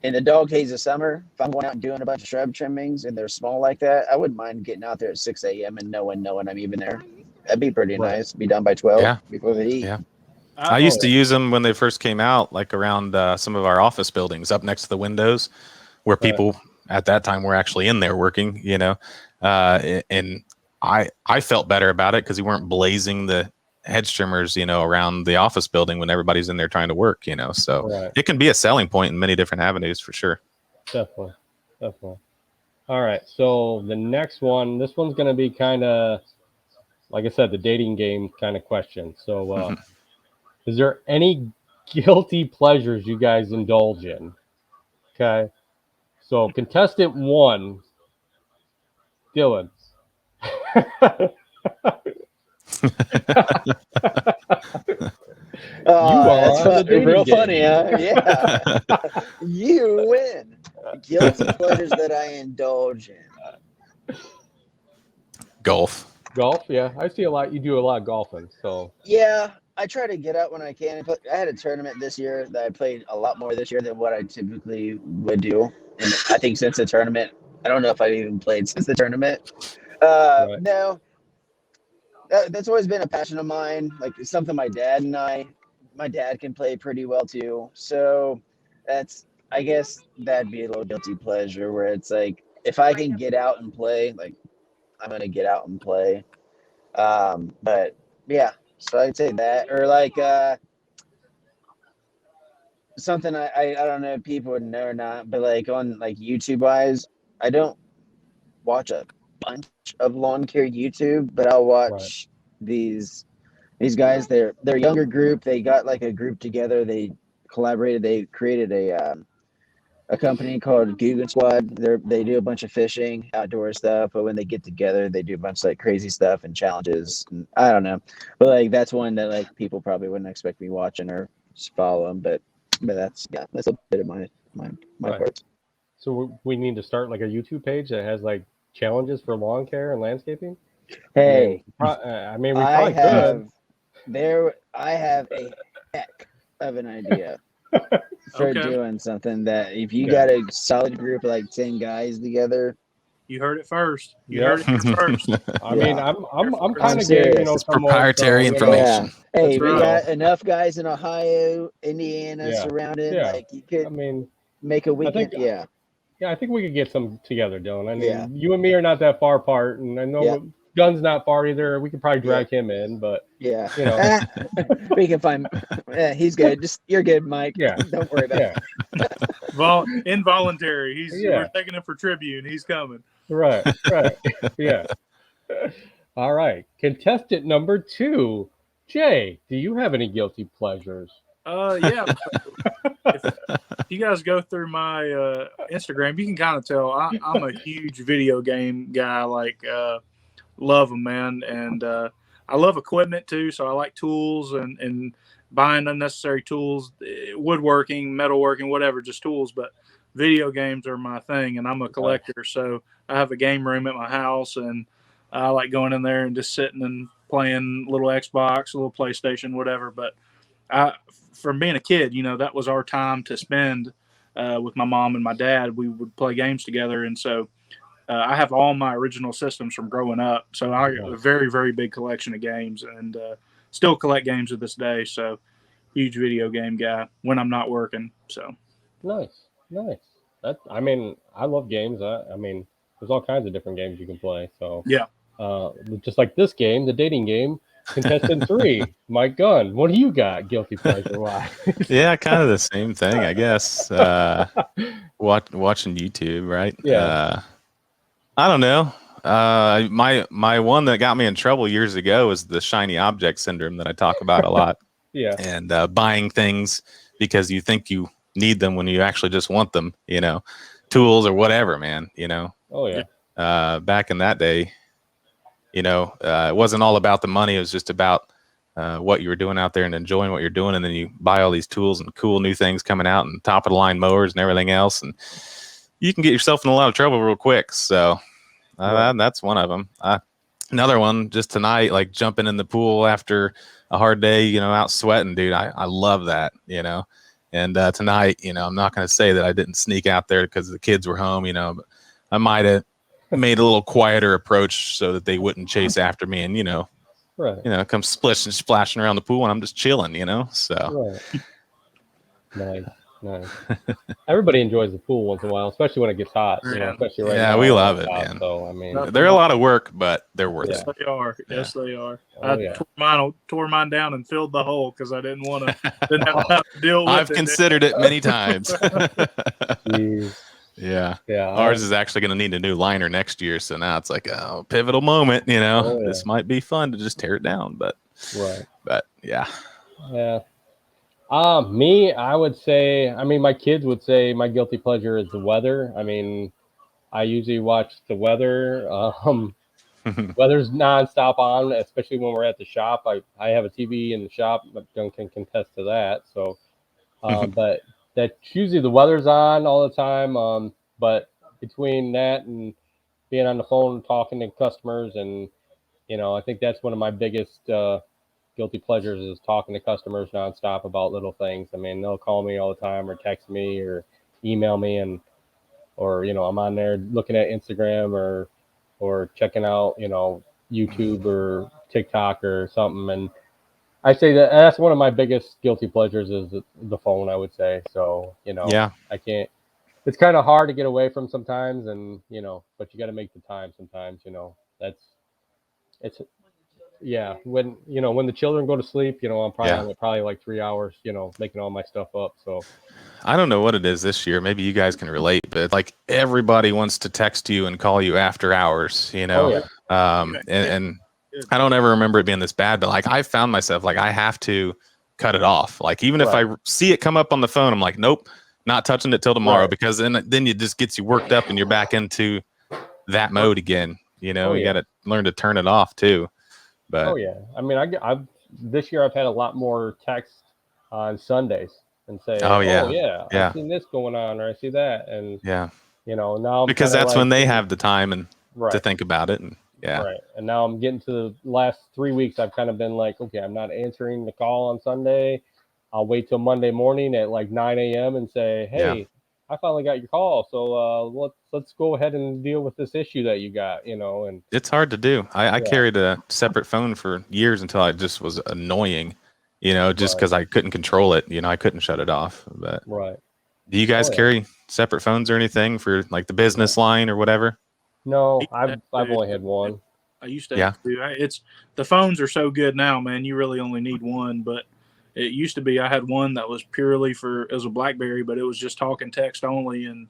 in the dog days of summer, if I'm going out and doing a bunch of shrub trimmings and they're small like that, I wouldn't mind getting out there at 6 a.m. and knowing I'm even there. That'd be pretty nice. Be done by 12 before the heat. Yeah. I used to use them when they first came out, like around some of our office buildings up next to the windows, where people at that time were actually in there working, and I felt better about it because you weren't blazing the hedge trimmers, around the office building when everybody's in there trying to work, so it can be a selling point in many different avenues for sure. Definitely. All right. So the next one, this one's going to be kind of, like I said, the dating game kind of question. So, is there any guilty pleasures you guys indulge in? Okay. So contestant 1, Dylan. That's real funny, huh? Yeah. You win. Guilty pleasures that I indulge in. Golf, yeah. I see a lot. You do a lot of golfing. So yeah, I try to get out when I can. I had a tournament this year that I played a lot more this year than what I typically would do. And I think since the tournament, I don't know if I've even played since the tournament. No, that's always been a passion of mine. Like it's something my dad can play pretty well too. So I guess that'd be a little guilty pleasure, where it's like, if I can get out and play, like I'm going to get out and play. But yeah, so I'd say that, or like, something I don't know if people would know or not, but like on like YouTube wise, I don't watch a bunch of lawn care YouTube, but I'll watch these these guys, they're a younger group. They got like a group together. They collaborated. They created a company called Googan Squad. They do a bunch of fishing, outdoor stuff, but when they get together, they do a bunch of like crazy stuff and challenges. And I don't know, but like that's one that like people probably wouldn't expect me watching or just follow them. But that's a bit of my Right. part. So we need to start like a YouTube page that has like challenges for lawn care and landscaping. Hey, I mean, we probably could. I have a heck of an idea for doing something that if you got a solid group of like 10 guys together. You heard it first. You heard it here first. I mean, I'm kind of serious. getting, It's proprietary information. Yeah. Hey, That's we right. got enough guys in Ohio, Indiana surrounded. Yeah. Like you could I mean, make a weekend. Yeah, I think we could get some together, Dylan. I mean, Yeah. you and me are not that far apart, and I know Gunn's not far either. We could probably drag him in, but yeah, you know, we can find. He's good. Just you're good, Mike. Yeah. Don't worry about it. Involuntary. We're taking him for tribute. He's coming. Right. Yeah. All right. Contestant number 2, Jay. Do you have any guilty pleasures? Yeah. If you guys go through my Instagram, you can kind of tell I'm a huge video game guy. Like, love them, man, and I love equipment too. So I like tools and buying unnecessary tools, woodworking, metalworking, whatever, just tools. But video games are my thing, and I'm a collector. So I have a game room at my house, and I like going in there and just sitting and playing a little Xbox, a little PlayStation, whatever. But from being a kid, that was our time to spend with my mom and my dad. We would play games together, and so I have all my original systems from growing up. So I have a very, very big collection of games, and still collect games to this day. So huge video game guy when I'm not working. So nice. I mean, I love games. I mean, there's all kinds of different games you can play. So yeah, just like this game, the dating game. Contestant 3, Mike Gunn. What do you got? Guilty pleasure? Why? Yeah, kind of the same thing, I guess. Watching YouTube, right? Yeah. I don't know. My one that got me in trouble years ago was the shiny object syndrome that I talk about a lot. Yeah. And buying things because you think you need them when you actually just want them. Tools or whatever, man. Oh yeah. Back in that day. It wasn't all about the money. It was just about what you were doing out there and enjoying what you're doing. And then you buy all these tools and cool new things coming out and top of the line mowers and everything else. And you can get yourself in a lot of trouble real quick. So that's one of them. Another one just tonight, like jumping in the pool after a hard day, out sweating, dude. I love that, And tonight, I'm not going to say that I didn't sneak out there because the kids were home, but I might have made a little quieter approach so that they wouldn't chase after me and come splashing around the pool when I'm just chilling, so nice. Everybody enjoys the pool once in a while, especially when it gets hot, especially right now. We love it, man. So I mean, they're a lot of work, but they're worth it. They are. Yes, they are. Oh, tore mine down and filled the hole because I didn't have to deal with it. I've considered it many times. Jeez. Yeah. Ours is actually going to need a new liner next year, so now it's like a pivotal moment. This might be fun to just tear it down, but yeah. Me, I would say. I mean, my kids would say my guilty pleasure is the weather. I mean, I usually watch the weather. Weather's nonstop on, especially when we're at the shop. I have a TV in the shop, but John can contest to that. So, but that's usually the weather's on all the time. But between that and being on the phone talking to customers, and I think that's one of my biggest guilty pleasures is talking to customers nonstop about little things. I mean, they'll call me all the time or text me or email me, or I'm on there looking at Instagram or checking out YouTube or TikTok or something, and I say that's one of my biggest guilty pleasures is the phone, I would say. So, I can't, it's kind of hard to get away from sometimes, and, but you got to make the time sometimes, when the children go to sleep, I'm probably on it probably like 3 hours, making all my stuff up. So I don't know what it is this year. Maybe you guys can relate, but like everybody wants to text you and call you after hours, and I don't ever remember it being this bad, but like I found myself like I have to cut it off. Like even if I see it come up on the phone, I'm like, nope, not touching it till tomorrow, because then it just gets you worked up and you're back into that mode again. You know, you got to learn to turn it off too. But I mean, I've this year I've had a lot more text on Sundays and say, I've seen this going on, or I see that, and you know, now I'm because that's when they have the time and to think about it, and and now I'm getting to the last 3 weeks. I've kind of been like, okay, I'm not answering the call on Sunday. I'll wait till Monday morning at like 9 a.m. and say, hey, I finally got your call, so let's go ahead and deal with this issue that you got, you know. And it's hard to do. I carried a separate phone for years until I just was annoying, you know, just because I couldn't control it. You know, I couldn't shut it off. But do you guys carry separate phones or anything for like the business line or whatever? No, I've only had one. I used to it's the phones are so good now, man. You really only need one, but it used to be I had one that was purely it was a BlackBerry, but it was just talk and text only, and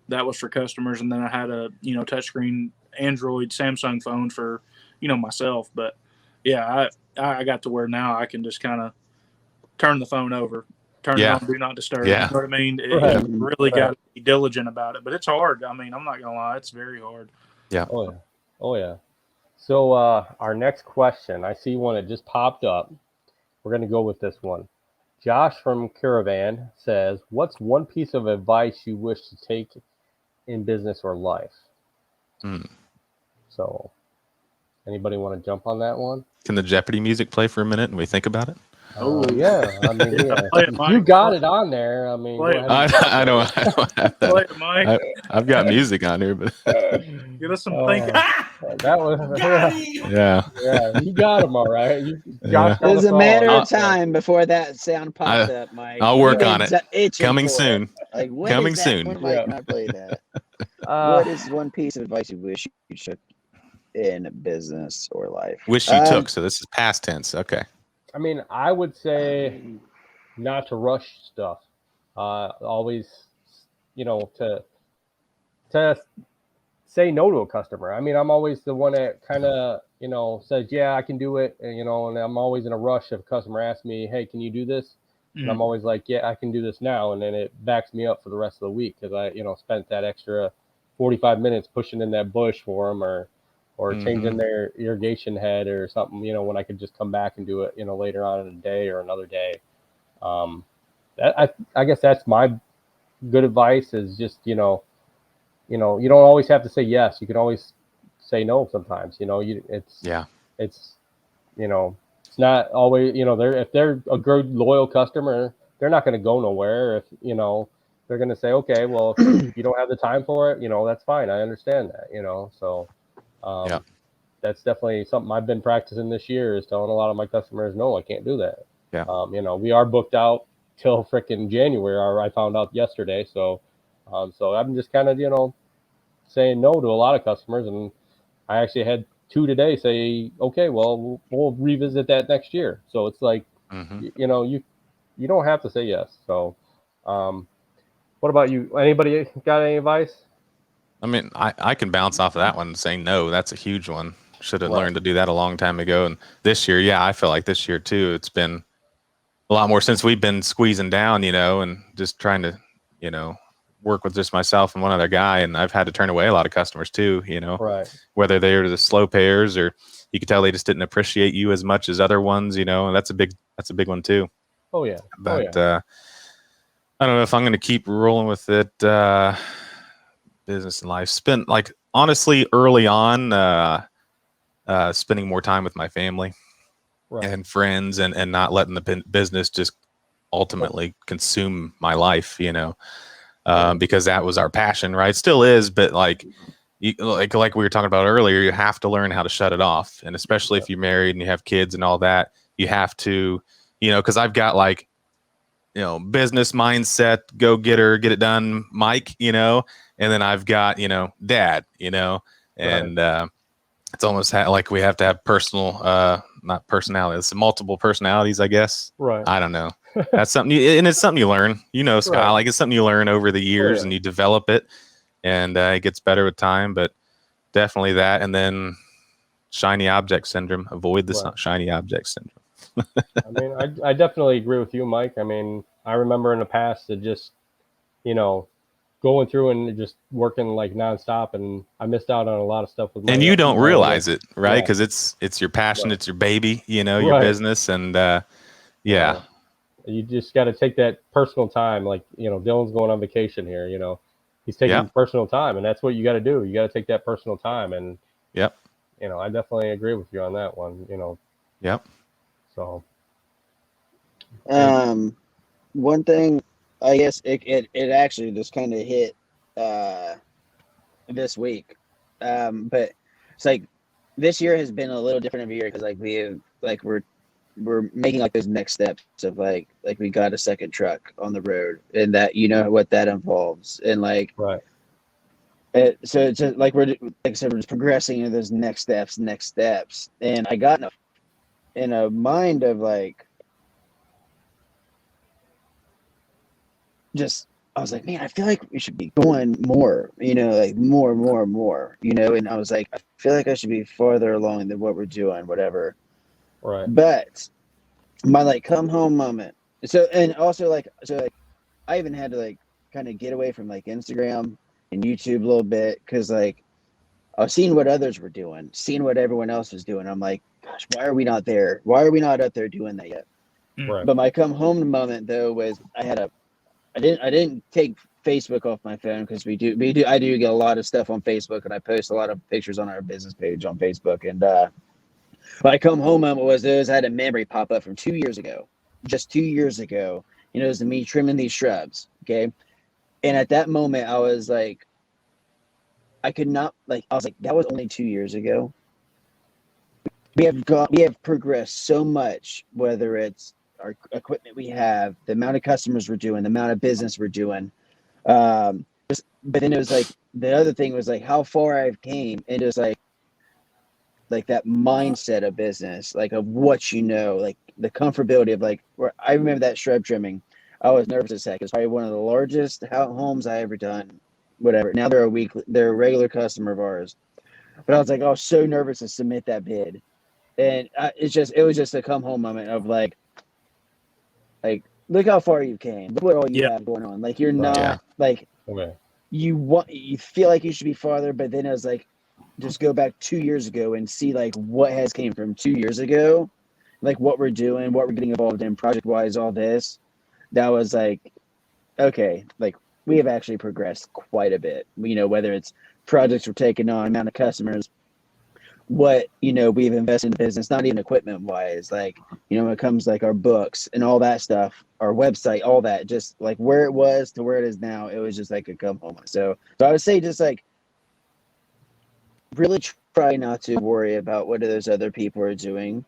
that was for customers. And then I had a touchscreen Android Samsung phone for myself. But yeah, I got to where now I can just kind of turn the phone over, turn it on do not disturb. You know what I mean? You really got to be diligent about it, but it's hard. I mean, I'm not gonna lie, it's very hard. Yeah. Oh yeah. So our next question, I see one that just popped up. We're going to go with this one. Josh from Caravan says, what's one piece of advice you wish to take in business or life? So anybody want to jump on that one? Can the Jeopardy music play for a minute and we think about it? Oh yeah, I mean, you got it on there. I mean, I don't have that. I've got music on here, but give us some thinking. That was you got him all right. It was a matter of time before that sound popped up, Mike. I'll work on it. Coming soon. Like coming soon. When Mike not play that? What is one piece of advice you wish you took in business or life? Wish you took. So this is past tense. Okay. I mean, I would say not to rush stuff. Always, to say no to a customer. I mean, I'm always the one that kind of, says, yeah, I can do it. And, and I'm always in a rush if a customer asks me, hey, can you do this? And I'm always like, yeah, I can do this now. And then it backs me up for the rest of the week because I, spent that extra 45 minutes pushing in that bush for them or changing their irrigation head or something, when I could just come back and do it, later on in the day or another day. I guess that's my good advice is just, you don't always have to say yes. You can always say no sometimes, it's not always, if they're a good loyal customer, they're not going to go nowhere. If, they're going to say, okay, well, if you don't have the time for it, that's fine. I understand that, so. That's definitely something I've been practicing this year is telling a lot of my customers, no, I can't do that. We are booked out till frickin' January. I found out yesterday. So I'm just kind of, saying no to a lot of customers. And I actually had 2 today say, okay, well, we'll revisit that next year. So it's like, you don't have to say yes. So what about you? Anybody got any advice? I mean, I can bounce off of that one saying no. That's a huge one. Should have learned to do that a long time ago. And this year, I feel like this year too, it's been a lot more since we've been squeezing down, and just trying to, work with just myself and one other guy. And I've had to turn away a lot of customers too, whether they're the slow payers or you could tell they just didn't appreciate you as much as other ones, and that's a big one too. Oh yeah. But I don't know if I'm going to keep rolling with it. Business and life. Honestly, early on, spending more time with my family and friends and not letting the business just ultimately consume my life, because that was our passion, right? Still is, but like we were talking about earlier, you have to learn how to shut it off. And especially if you're married and you have kids and all that, you have to, because I've got business mindset, go getter, get it done, Mike, and then I've got, dad, and it's almost like we have to have personal, not personalities, multiple personalities, I guess. Right. I don't know. That's something, and it's something you learn, Scott, like it's something you learn over the years and you develop it and it gets better with time, but definitely that. And then shiny object syndrome. Avoid the Right. shiny object syndrome. I mean, I definitely agree with you, Mike. I mean, I remember in the past that just, going through and just working like nonstop, and I missed out on a lot of stuff with my. And you don't my realize own- it, right? Yeah. Because it's your passion, Right. it's your baby, your Right. business, and yeah. Right. You just got to take that personal time. Like, Dylan's going on vacation here, he's taking Yep. personal time, and that's what you got to do. You got to take that personal time. And, Yep. I definitely agree with you on that one, Yep. so. One thing, I guess it actually just kind of hit this week, but it's like this year has been a little different of a year because like we're making like those next steps of like we got a second truck on the road, and that what that involves, and like Right. so it's just, like we're like I said, we're just progressing into those next steps, and I got in a mind of like just I was like, man, I feel like we should be going more, like more, and I was like, I feel like I should be farther along than what we're doing, whatever. Right. But my like come home moment. So and also like I even had to like kind of get away from like Instagram and YouTube a little bit because like I was seeing what others were doing, seeing what everyone else was doing. I'm like, gosh, why are we not there? Why are we not out there doing that yet? Right. But my come home moment though was I didn't take Facebook off my phone because I do get a lot of stuff on Facebook, and I post a lot of pictures on our business page on Facebook. And my come home moment was I had a memory pop up from 2 years ago, just 2 years ago. It was me trimming these shrubs. Okay, and at that moment I was like, I was like, that was only 2 years ago. We have progressed so much, whether it's our equipment we have, the amount of customers we're doing, the amount of business we're doing. But then it was like the other thing was like how far I've came, and it was like that mindset of business, like of what like the comfortability of like where I remember that shrub trimming. I was nervous as heck. It's probably one of the largest homes I ever done. Whatever. Now they're a regular customer of ours. But I was like, I was so nervous to submit that bid, and it was just a come home moment of like look how far you came. Look what all you have going on. Like you're not like Okay. you feel like you should be farther, but then it was like just go back 2 years ago and see like what has came from 2 years ago, like what we're doing, what we're getting involved in project wise, all this. That was like, okay, like we have actually progressed quite a bit. Whether it's projects we're taking on, amount of customers, what we've invested in the business, not even equipment wise, like when it comes like our books and all that stuff, our website, all that, just like where it was to where it is now, it was just like a come home. So I would say just like really try not to worry about what those other people are doing,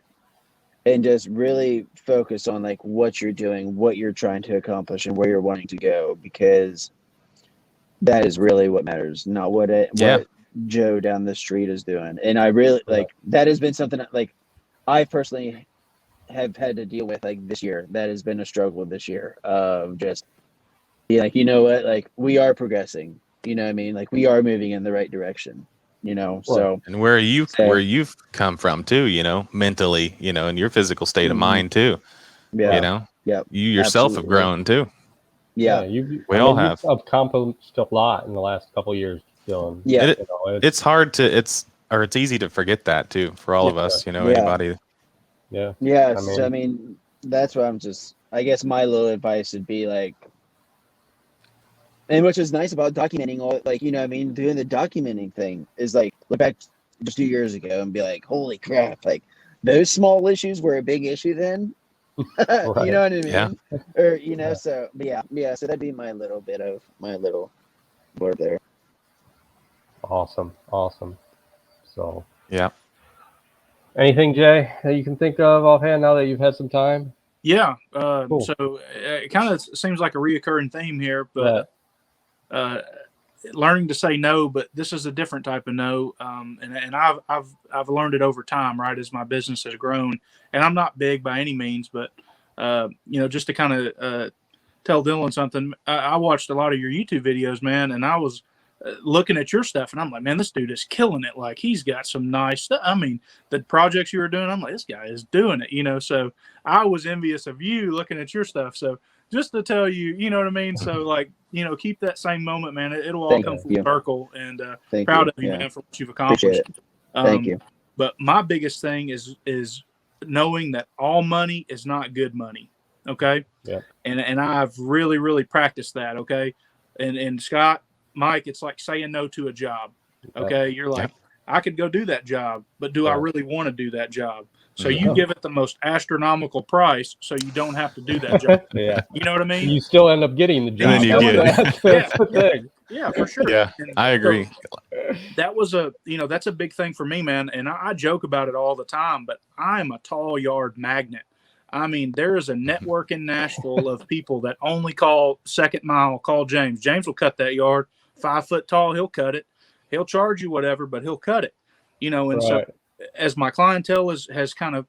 and just really focus on like what you're doing, what you're trying to accomplish, and where you're wanting to go, because that is really what matters, not what Joe down the street is doing. And I really like that has been something that, like I personally have had to deal with like this year. That has been a struggle this year of just be like, what, like we are progressing, what I mean? Like we are moving in the right direction, so. And where you've come from too, mentally, in your physical state of mind too. Yeah. You yourself Absolutely. have grown too. Yeah. We all have. You've accomplished a lot in the last couple of years, Dylan. Yeah. It's hard to it's easy to forget that too for all of us, anybody. Yeah. Yeah. I mean, that's what I guess my little advice would be like, and which is nice about documenting all, like, doing the documenting thing is like, look back just 2 years ago and be like, holy crap, like those small issues were a big issue then. Right. You know what I mean? Yeah. Or, so, but yeah, so that'd be my little bit of my little word there. Awesome. So, Yeah. anything, Jay, that you can think of offhand now that you've had some time? Yeah. Cool. So it kind of seems like a reoccurring theme here, but learning to say no, but this is a different type of no. And I've learned it over time, right, as my business has grown. And I'm not big by any means, but just to kind of tell Dylan something. I watched a lot of your YouTube videos, man, and I was looking at your stuff, and I'm like, man, this dude is killing it. Like, he's got some nice stuff. I mean, the projects you were doing, I'm like, this guy is doing it, you know. So I was envious of you looking at your stuff. So just to tell you, you know what I mean. So like, you know, keep that same moment, man. It'll all come full circle. And proud of you, man, for what you've accomplished. Thank you. But my biggest thing is knowing that all money is not good money. Okay. Yeah. And I've really, really practiced that. Okay. And Scott, Mike, it's like saying no to a job. Okay. You're like, I could go do that job, but do I really want to do that job? So you give it the most astronomical price so you don't have to do that job. Yeah. You know what I mean? You still end up getting the job. And then you get it. That's the thing. Yeah, for sure. Yeah, And I agree. so that was that's a big thing for me, man. And I joke about it all the time, but I'm a tall yard magnet. I mean, there is a network in Nashville of people that only call second mile, call Jaymz. Jaymz will cut that yard, 5 foot tall. He'll cut it. He'll charge you whatever, but he'll cut it, you know? And so as my clientele has kind of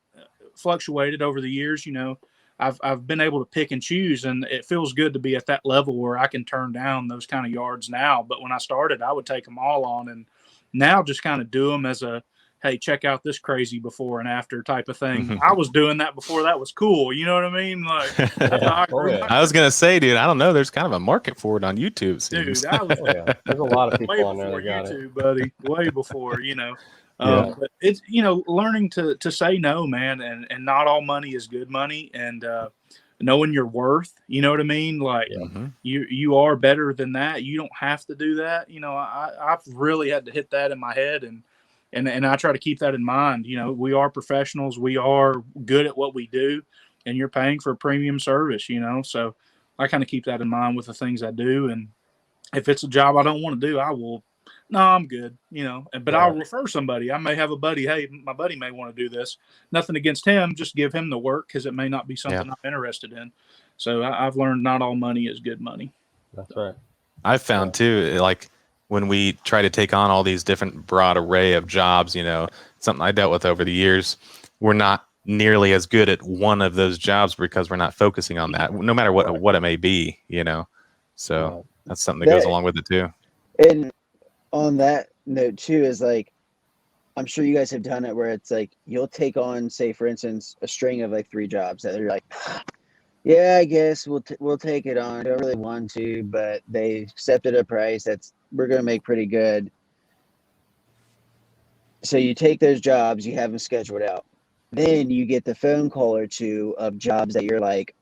fluctuated over the years, you know, I've been able to pick and choose, and it feels good to be at that level where I can turn down those kind of yards now. But when I started, I would take them all on, and now just kind of do them as a, hey, check out this crazy before and after type of thing. I was doing that before that was cool. You know what I mean? Like, I was going to say, dude, I don't know. There's kind of a market for it on YouTube. Dude, I was there's a lot of people way on there before that got YouTube, it. buddy. Way before, you know. But it's, you know, learning to say no, man, and not all money is good money, and knowing your worth, you know what I mean? Like you are better than that. You don't have to do that. You know, I've really had to hit that in my head, and I try to keep that in mind. You know, we are professionals. We are good at what we do, and you're paying for a premium service, you know? So I kind of keep that in mind with the things I do. And if it's a job I don't want to do, I will, no, I'm good, you know, but I'll refer somebody. I may have a buddy. Hey, my buddy may want to do this. Nothing against him. Just give him the work, because it may not be something I'm interested in. So I've learned not all money is good money. That's right. I've found too, like when we try to take on all these different broad array of jobs, you know, something I dealt with over the years, we're not nearly as good at one of those jobs because we're not focusing on that, no matter what it may be, you know. So that's something that goes along with it too. And on that note too, is like, I'm sure you guys have done it where it's like you'll take on, say for instance, a string of like 3 jobs that are like, yeah, I guess we'll take it on. I don't really want to, but they accepted a price we're gonna make pretty good. So you take those jobs, you have them scheduled out. Then you get the phone call or two of jobs that you're like,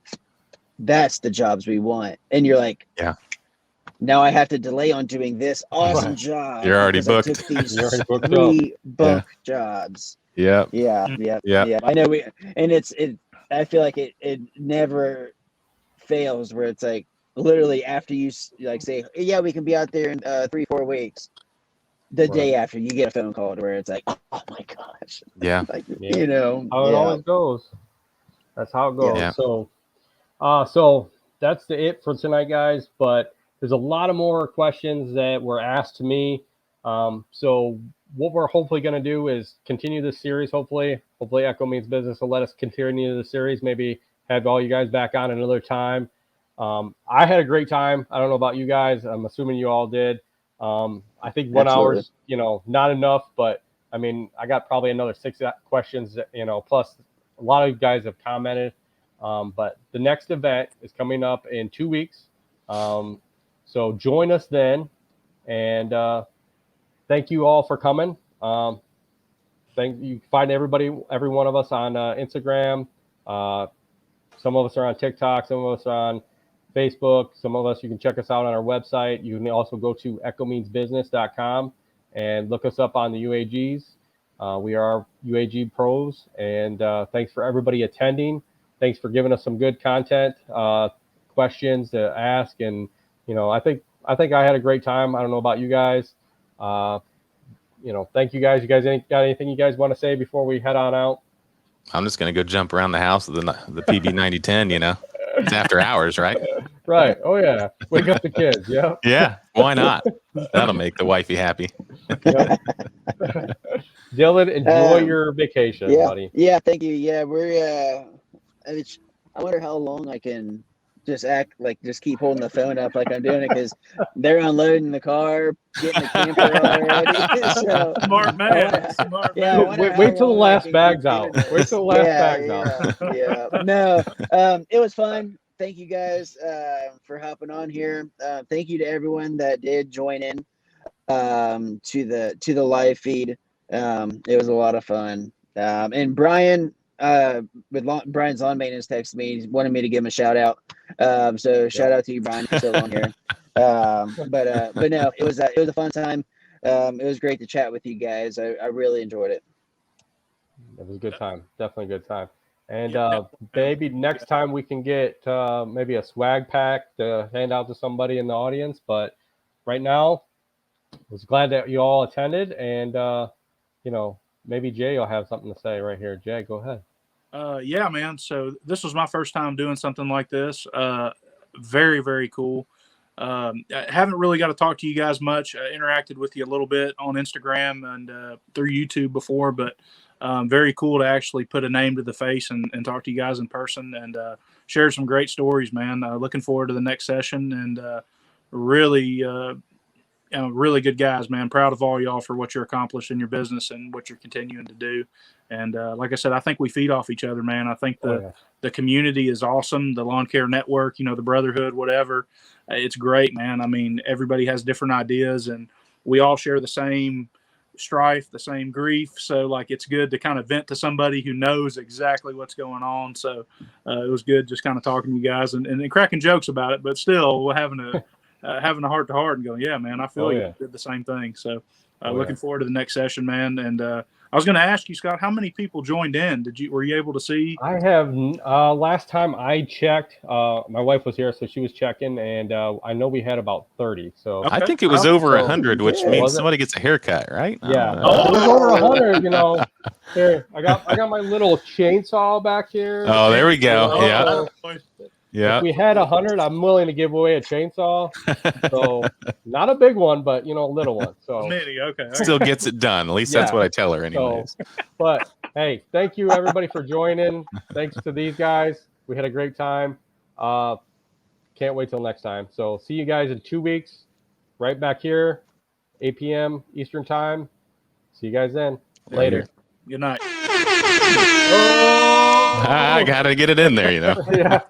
that's the jobs we want, and you're like, yeah. Now I have to delay on doing this awesome job. You're already booked. I took these 3 book jobs. Yeah. I know I feel like it never fails where it's like literally after you like say, yeah, we can be out there in 3-4 weeks. The day after you get a phone call where it's like, oh my gosh. Yeah. Like, you know. How it always goes. That's how it goes. Yeah. So that's it for tonight, guys. But there's a lot of more questions that were asked to me. So what we're hopefully going to do is continue this series. Hopefully Echo Means Business will let us continue the series. Maybe have all you guys back on another time. I had a great time. I don't know about you guys. I'm assuming you all did. I think 1 hour's, you know, not enough, but I mean, I got probably another 6 questions, you know, plus a lot of you guys have commented. But the next event is coming up in 2 weeks. So join us then, and thank you all for coming. You find every one of us on Instagram. Some of us are on TikTok. Some of us are on Facebook. Some of us, you can check us out on our website. You can also go to echomeansbusiness.com and look us up on the UAGs. We are UAG pros, and thanks for everybody attending. Thanks for giving us some good content, questions to ask, and you know, I think I had a great time. I don't know about you guys. You know, thank you guys. You guys got anything you guys want to say before we head on out? I'm just gonna go jump around the house with the PB 9010. You know, it's after hours, right? Right. Oh yeah. Wake up the kids. Yeah. Yeah. Why not? That'll make the wifey happy. Yep. Dylan, enjoy your vacation, buddy. Yeah. Thank you. Yeah, we're. I wonder how long I can just keep holding the phone up like I'm doing it because they're unloading the car, getting the camper already. So Smart man. Smart yeah, man. Wait till the last bag's out. Wait till the last bag's out. Yeah. No, it was fun. Thank you guys for hopping on here. Thank you to everyone that did join in to the live feed. It was a lot of fun. And Brian Brian's Lawn Maintenance texted me. He wanted me to give him a shout out. So shout out to you, Brian. You're still on here. But no, it was a fun time. It was great to chat with you guys. I really enjoyed it. It was a good time. Definitely a good time. And maybe next time we can get maybe a swag pack to hand out to somebody in the audience. But right now, I was glad that you all attended. And, maybe Jay will have something to say right here. Jay, go ahead. Yeah, man. So this was my first time doing something like this. Very, very cool. I haven't really got to talk to you guys much. I interacted with you a little bit on Instagram and through YouTube before, but very cool to actually put a name to the face and talk to you guys in person and share some great stories, man. Looking forward to the next session and really good guys, man. Proud of all y'all for what you're accomplishing in your business and what you're continuing to do. And like I said, I think we feed off each other, man. I think the community is awesome. The lawn care network, the brotherhood, whatever. It's great, man. I mean, everybody has different ideas and we all share the same strife, the same grief. So like, it's good to kind of vent to somebody who knows exactly what's going on. So it was good just kind of talking to you guys and cracking jokes about it, but still having a heart to heart and going, yeah, man, I feel you did the same thing. So looking forward to the next session, man. And I was going to ask you, Scott, how many people joined in? Were you able to see? I have, last time I checked, my wife was here, so she was checking, and I know we had about 30. So Okay. I think it was over 100, which means somebody gets a haircut, right? Yeah. It was over 100, Here, I got my little chainsaw back here. Oh, there we go. Yeah. If we had 100, I'm willing to give away a chainsaw. So not a big one, but a little one. So okay. Still gets it done. At least that's what I tell her anyways. So, but hey, thank you everybody for joining. Thanks to these guys. We had a great time. Can't wait till next time. So see you guys in 2 weeks, right back here, 8 p.m. Eastern time. See you guys then. Later. Good night. I gotta get it in there, Yeah.